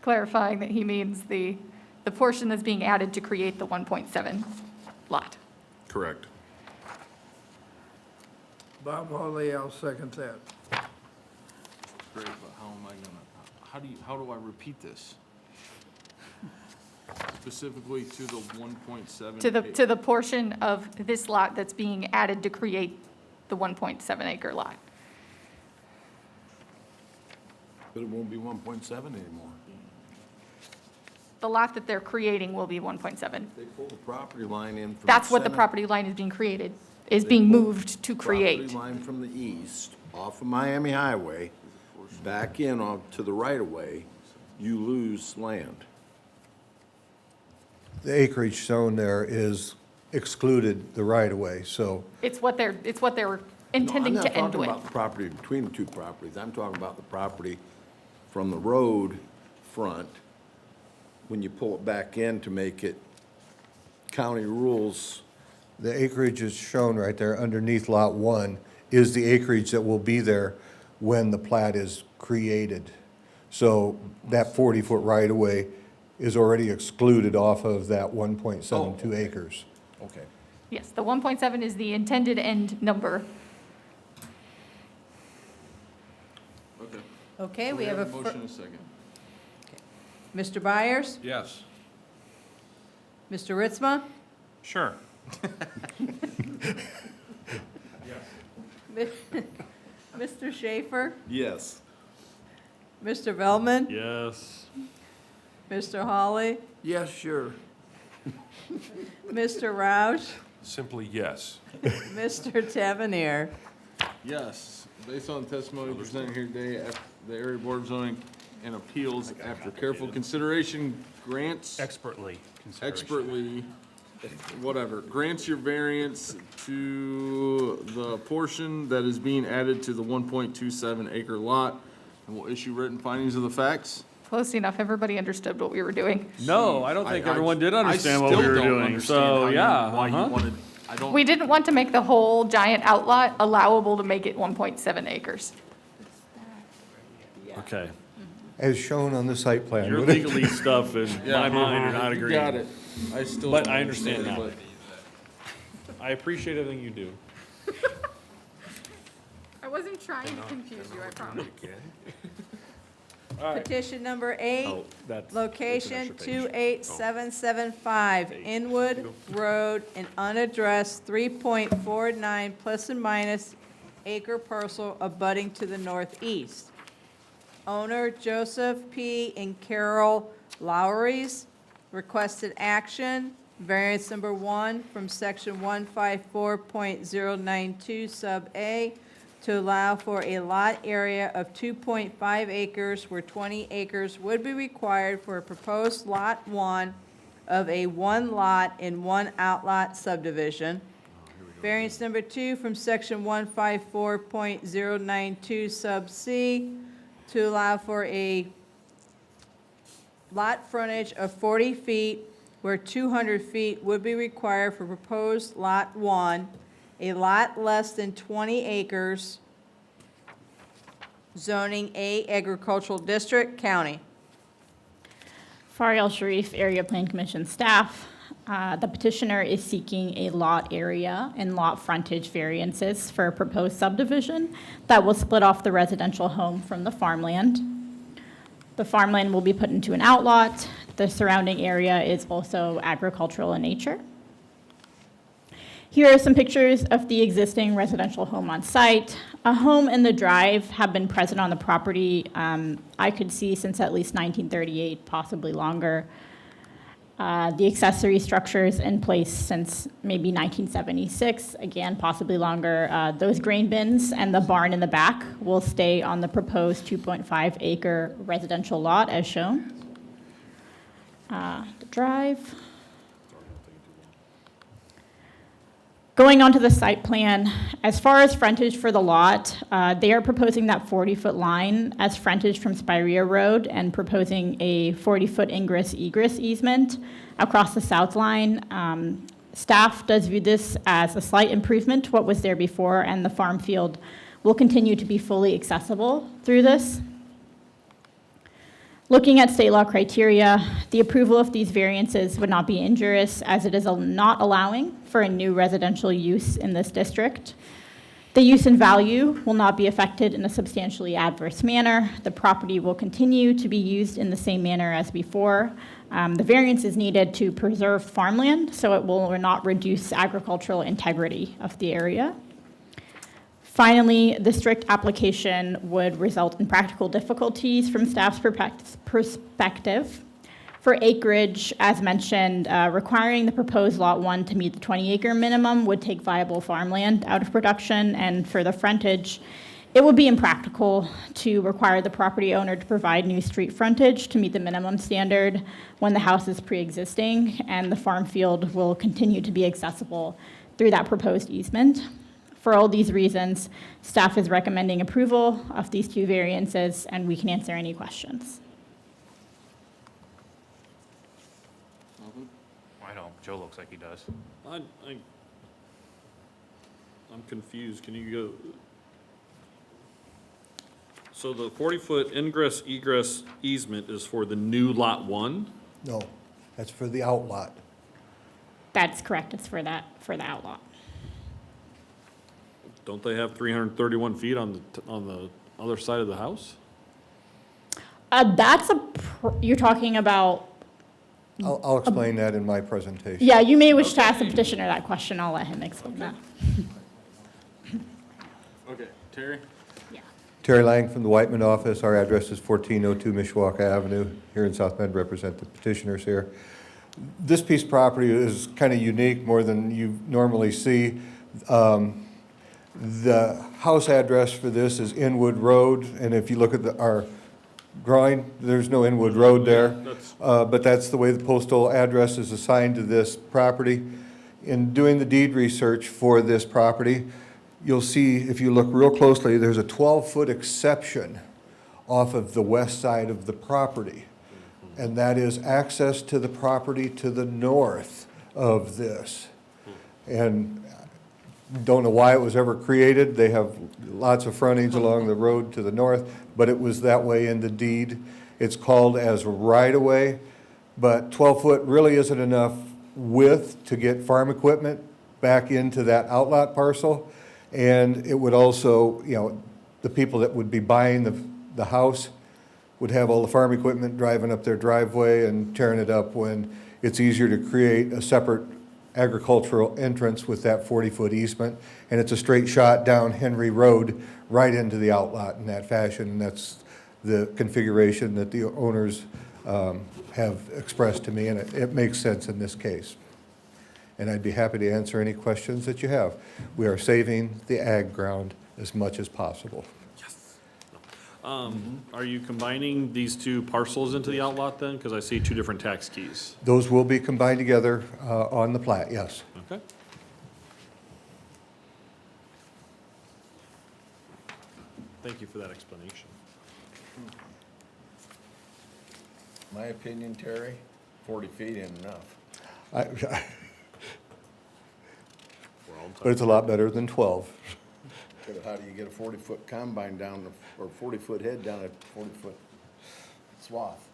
Clarifying that he means the portion that's being added to create the 1.7 lot. Correct. Bob Hawley, I'll second that. Great, but how am I gonna, how do I repeat this? Specifically to the 1.7? To the portion of this lot that's being added to create the 1.7 acre lot. But it won't be 1.7 anymore. The lot that they're creating will be 1.7. They pull the property line in from the That's what the center- property line is being created, is they being pull moved to create. Property line from the east, off of Miami Highway, back in on to the right-of-way, you lose land. The acreage shown there is excluded the right-of-way, so It's what they're intending to end I'm not talking with. about the property between the two properties. I'm talking about the property from the road front, when you pull it back in to make it county rules. the acreage is shown right there underneath Lot 1 is the acreage that will be there when the plat is created. So that 40-foot right-of-way is already excluded off of that 1.72 acres. Okay. Yes, the 1.7 is the intended end number. Okay. Okay, we have a, motion and a second. Mr. Byers, Yes. Mr. Ritzma, Sure. Mr. Schaefer, Yes. Mr. Velman, Yes. Mr. Hawley, Yes, sure. Mr. Roush, Simply yes. Mr. Tavernier. Yes, based on the testimony presented here today, the Area Board of Zoning and Appeals, after careful consideration, grants. Expertly. Expertly, whatever, grants your variance to the portion that is being added to the 1.27 acre lot, and will issue written findings of the facts. Close enough, everybody understood what we were doing. No, I don't think everyone did understand I what we still were don't doing, understand so, how you- yeah. Why you uh-huh. wanted, I don't. We didn't want to make the whole giant outlot allowable to make it 1.7 acres. Okay. As shown on the site plan. Your legalese stuff in Yeah, my mind are not you agreeing. got it. I still. But don't I understand now. but- I appreciate everything you do. I wasn't trying to confuse you, I promise. Petition number 8, Oh, that's. location that's an extra page. 28775 Inwood Road, an unaddressed 3.49 plus and minus acre parcel abutting to the northeast. Owner Joseph P. and Carol Lowry's. Requested action, variance number 1 from section 154.092 sub A to allow for a lot area of 2.5 acres where 20 acres would be required for a proposed Lot 1 of a one-lot and one-outlot subdivision. Variance number 2 from Section 154.092 sub C to allow for a lot frontage of 40 feet where 200 feet would be required for proposed Lot 1, a lot less than 20 acres, zoning A agricultural district, county. Farial Sharif, Area Plan Commission staff. The petitioner is seeking a lot area and lot frontage variances for a proposed subdivision that will split off the residential home from the farmland. The farmland will be put into an outlot. The surrounding area is also agricultural in nature. Here are some pictures of the existing residential home on site. A home and the drive have been present on the property, I could see since at least 1938, possibly longer. The accessory structures in place since maybe 1976, again, possibly longer. Those grain bins and the barn in the back will stay on the proposed 2.5 acre residential lot as shown. The drive. Going on to the site plan, as far as frontage for the lot, they are proposing that 40-foot line as frontage from Spirea Road and proposing a 40-foot ingress-egress easement across the south line. Staff does view this as a slight improvement to what was there before, and the farm field will continue to be fully accessible through this. Looking at state law criteria, the approval of these variances would not be injurious as it is not allowing for a new residential use in this district. The use and value will not be affected in a substantially adverse manner. The property will continue to be used in the same manner as before. The variance is needed to preserve farmland, so it will not reduce agricultural integrity of the area. Finally, the strict application would result in practical difficulties from staff's perspective. For acreage, as mentioned, requiring the proposed Lot 1 to meet the 20-acre minimum would take viable farmland out of production, and for the frontage, it would be impractical to require the property owner to provide new street frontage to meet the minimum standard when the house is pre-existing, and the farm field will continue to be accessible through that proposed easement. For all these reasons, staff is recommending approval of these two variances, and we can answer any questions. I don't, Joe looks like he does. I'm confused. Can you go? So the 40-foot ingress egress easement is for the new Lot 1? No, that's for the outlot. That's correct. It's for the outlot. Don't they have 331 feet on the other side of the house? You're talking about. I'll explain that in my presentation. Yeah, you may wish to ask the petitioner that question. I'll let him explain that. Okay, Terry? Terry Lang from the Whiteman office. Our address is 1402 Mishawaka Avenue here in South Bend. Represent the petitioners here. This piece of property is kind of unique, more than you normally see. The house address for this is Inwood Road, and if you look at our drawing, there's no Inwood Road there, but that's the way the postal address is assigned to this property. In doing the deed research for this property, you'll see, if you look real closely, there's a 12-foot exception off of the west side of the property, and that is access to the property to the north of this. And don't know why it was ever created. They have lots of frontage along the road to the north, but it was that way in the deed. It's called as right-of-way, but 12-foot really isn't enough width to get farm equipment back into that outlot parcel. And it would also, the people that would be buying the house would have all the farm equipment driving up their driveway and tearing it up, when it's easier to create a separate agricultural entrance with that 40-foot easement, and it's a straight shot down Henry Road right into the outlot in that fashion, and that's the configuration that the owners have expressed to me, and it makes sense in this case. and I'd be happy to answer any questions that you have. We are saving the ag ground as much as possible. Are you combining these two parcels into the outlot then? Because I see two different tax keys. Those will be combined together on the plat, yes. Okay. Thank you for that explanation. My opinion, Terry, 40 feet ain't enough. But it's a lot better than 12. But how do you get a 40-foot combine down, or 40-foot head down a 40-foot swath?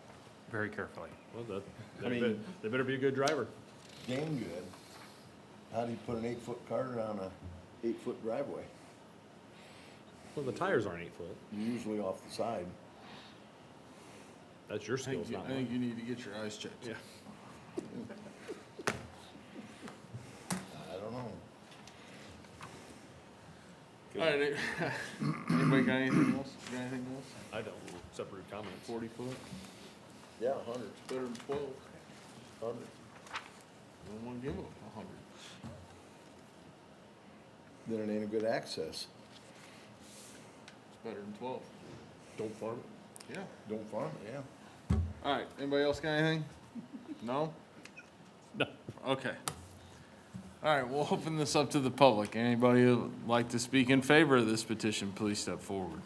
Very carefully. Well, I mean- they better be a good driver. Dang good. How do you put an 8-foot car down a 8-foot driveway? Well, the tires aren't 8 foot. Usually off the side. That's your skills, not I think mine. you need to get your eyes checked. Yeah. I don't know. All right, anybody got anything else? Got anything else? I don't, separate comments. 40 foot, Yeah, 100. it's better than 12. 100. We don't want to give them 100. Then it ain't a good access. It's better than 12. Don't farm it. Yeah. Don't farm it, yeah. All right, anybody else got anything? No? No. Okay. All right, we'll open this up to the public. Anybody who'd like to speak in favor of this petition, please step forward.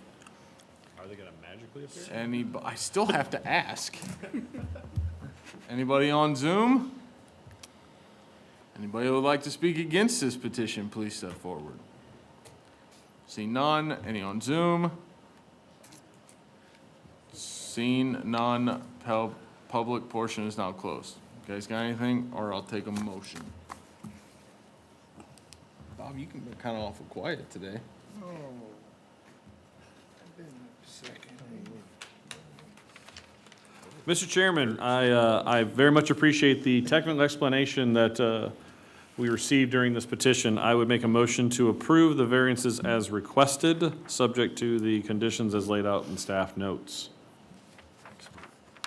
Are they gonna magically appear? I still have to ask. Anybody on Zoom? Anybody who would like to speak against this petition, please step forward. See none. Any on Zoom? Seen none. Public portion is now closed. You guys got anything, or I'll take a motion? Bob, you can be kind of awful quiet today. Oh. I've been a second. Mr. Chairman, I very much appreciate the technical explanation that we received during this petition. I would make a motion to approve the variances as requested, subject to the conditions as laid out in staff notes.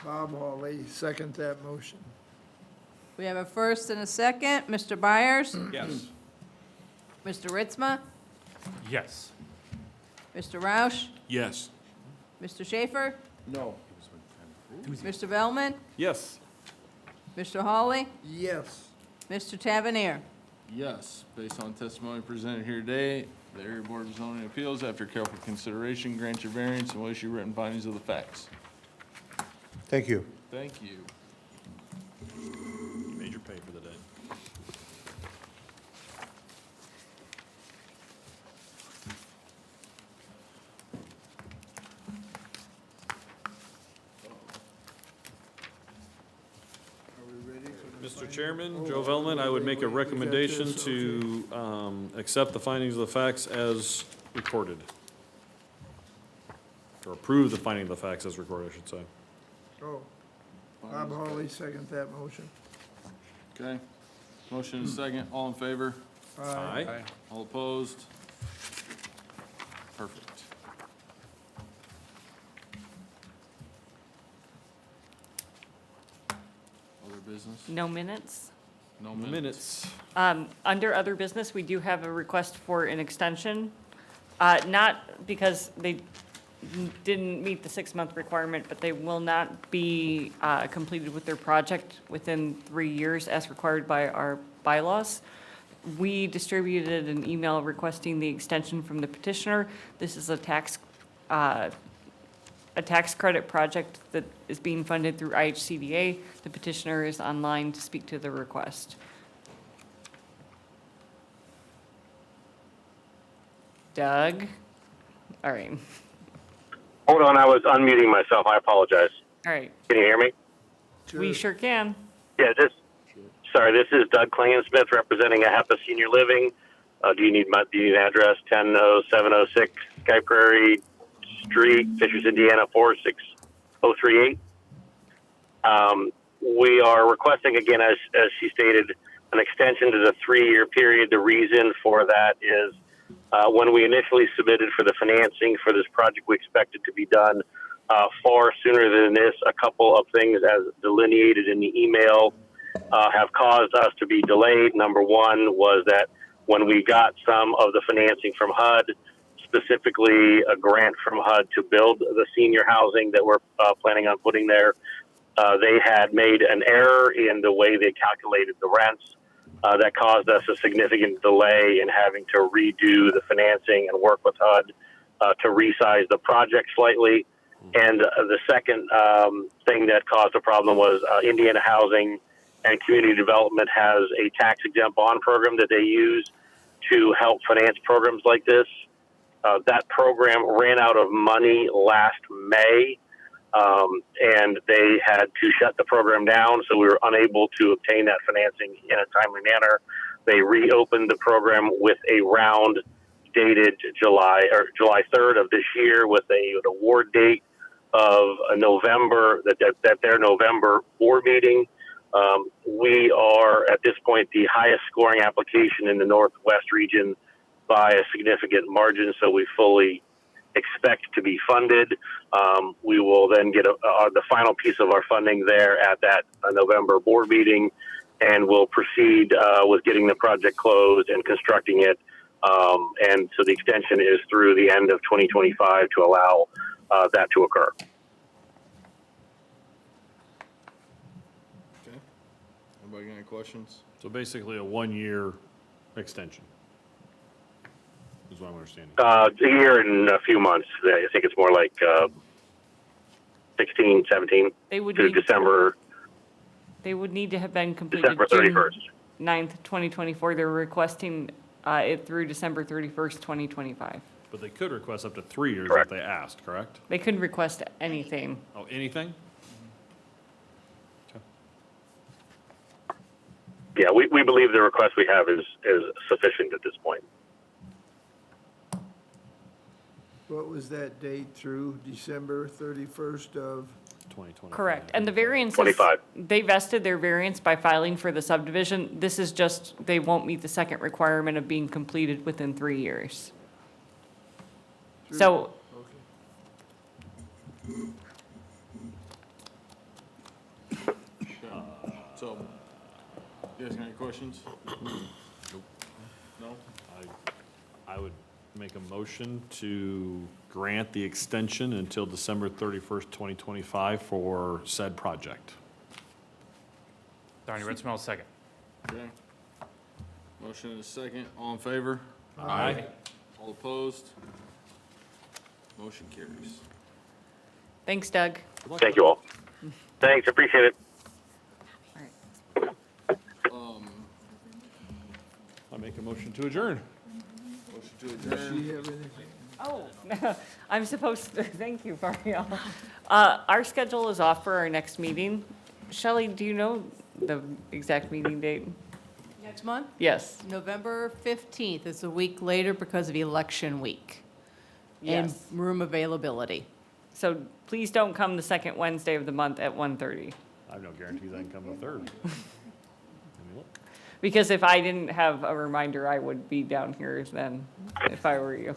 Bob Hawley, second that motion. We have a first and a second. Mr. Byers? Yes. Mr. Ritzma? Yes. Mr. Roush? Yes. Mr. Schaefer? No. Mr. Bellman? Yes. Mr. Hawley? Yes. Mr. Tavernier? Yes, based on testimony presented here today, the Area Board of Zoning Appeals, after careful consideration, grant your variance and will issue written findings of the facts. Thank you. Thank you. You made your pay for the day. Are we ready for the Mr. final? Chairman, Joe Velman, I would make a recommendation to accept the findings of the facts as recorded. Or approve the finding of the facts as recorded, I should say. Oh, Bob Hawley, second that motion. Okay. Motion is second. All in favor? Aye. All opposed? Perfect. Other business? No minutes? No Minutes. Under other business, we do have a request for an extension. Not because they didn't meet the 6-month requirement, but they will not be completed with their project within 3 years as required by our bylaws. We distributed an email requesting the extension from the petitioner. This is a tax credit project that is being funded through IHCDA. The petitioner is online to speak to the request. Doug? All right, Hold on, I was unmuting myself. I apologize. all right. Can you hear me? We sure can. Yeah, this is Doug Klingensmith representing AHEPA Senior Living. Do you need an address? 10706 Sky Prairie Street, Fishers, Indiana, 46038. We are requesting, again, as she stated, an extension to the 3-year period. The reason for that is when we initially submitted for the financing for this project, we expected to be done far sooner than this. A couple of things as delineated in the email have caused us to be delayed. Number one was that when we got some of the financing from HUD, specifically a grant from HUD to build the senior housing that we're planning on putting there, they had made an error in the way they calculated the rents. That caused us a significant delay in having to redo the financing and work with HUD to resize the project slightly. And the second thing that caused a problem was Indiana Housing and Community Development has a tax exempt bond program that they use to help finance programs like this. That program ran out of money last May, and they had to shut the program down, so we were unable to obtain that financing in a timely manner. They reopened the program with a round dated July 3rd of this year with an award date of November, that their November board meeting. We are at this point the highest scoring application in the Northwest region by a significant margin, so we fully expect to be funded. We will then get the final piece of our funding there at that November board meeting, and we'll proceed with getting the project closed and constructing it. And so the extension is through the end of 2025 to allow that to occur. Okay. Anybody got any questions? So basically a 1-year extension, is what I'm understanding. A year and a few months. I think it's more like 16, 17 They would to need, December. they would need to have been completed December June 31st. 9th, 2024. They're requesting it through December 31st, 2025. But they could request up to 3 years Correct. if they asked, correct? They couldn't request anything. Oh, anything? Yeah, we believe the request we have is sufficient at this point. What was that date through December 31st of? 2020. Correct. And the variances, 25. they vested their variance by filing for the subdivision. This is just, they won't meet the second requirement of being completed within 3 years. So, So, you guys got any questions? No? I would make a motion to grant the extension until December 31st, 2025 for said project. Donnie Ritzmel, second. Okay. Motion and a second. All in favor? Aye. All opposed? Motion carries. thanks, Doug. Thank you all. Thanks, appreciate it. I make a motion to adjourn. Motion to Does adjourn. she have anything? Oh, I'm supposed to, thank you, Fario. Our schedule is off for our next meeting. Shelley, do you know the exact meeting date? Next month? Yes. November 15th. It's a week later because of election week. And Yes. room availability. So please don't come the second Wednesday of the month at 1:30. I have no guarantees I can come the third. Let me look. Because if I didn't have a reminder, I would be down here then, if I were you.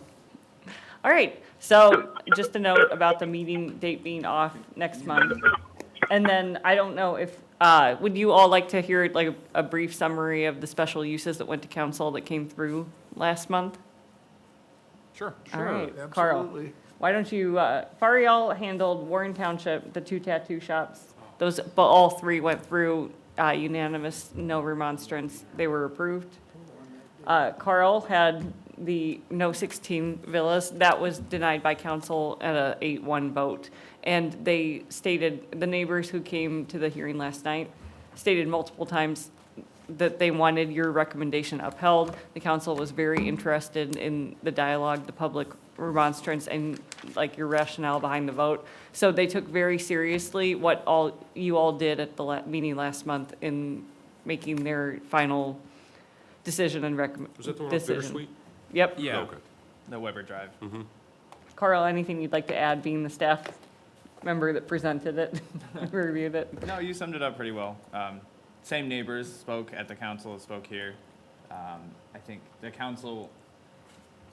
All right, so just a note about the meeting date being off next month. And then, I don't know if, would you all like to hear like a brief summary of the special uses that went to council that came through last month? Sure. All right, Carl, Absolutely. why don't you, Farial handled Warren Township, the 2 tattoo shops. Those, but all 3 went through unanimous, no remonstrance. They were approved. Carl had the no 16 villas. That was denied by council at a 8-1 vote. And they stated, the neighbors who came to the hearing last night stated multiple times that they wanted your recommendation upheld. The council was very interested in the dialogue, the public remonstrance, and like your rationale behind the vote. So they took very seriously what you all did at the meeting last month in making their final decision and recommend. Was that the one on Bittersweet? Yep. Yeah, Okay. the Weber Drive. Carl, anything you'd like to add, being the staff member that presented it, reviewed it? No, you summed it up pretty well. Same neighbors spoke at the council, spoke here. I think the council,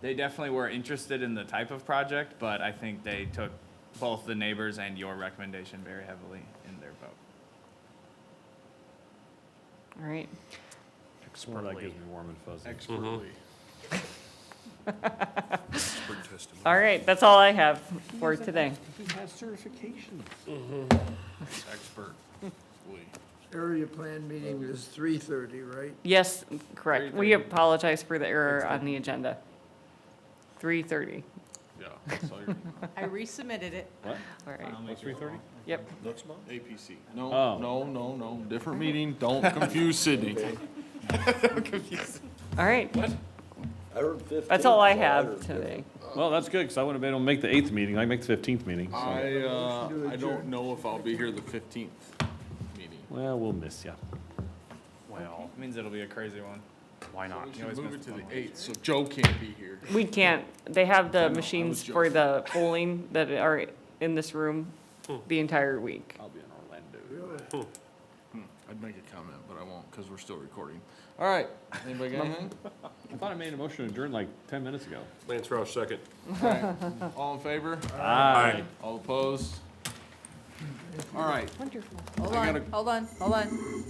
they definitely were interested in the type of project, but I think they took both the neighbors and your recommendation very heavily in their vote. All right. Well, that gives me warm and fuzzy. Expertly. All right, that's all I have for today. He has certifications. Expert. Area plan meeting is 3:30, right? Yes, correct. We apologize for the error on the agenda. 3:30. Yeah. that's all you're- I resubmitted it. What? All right. That's 3:30? Yep. Next month? APC. No, Oh. no, different meeting. Don't confuse Sydney. All right. I heard 15. That's all I so have heard today. Well, that's good, because I wouldn't have been able to make the 8th meeting. I can make the 15th meeting, so. I don't know if I'll be here the 15th meeting. Well, we'll miss ya. Well, it means it'll be a crazy one. Why not? We should move it to the 8th, so Joe can't be here. We can't, they have the machines joking. for the polling that are in this room the entire week. I'll be in Orlando. I'd make a comment, but I won't, because we're still recording. All right, anybody got anything? I thought I made a motion to adjourn like 10 minutes ago. Lance Roush, second. All right, all in favor? Aye. All opposed? All right. Wonderful. Hold I on, gotta- hold on, hold on.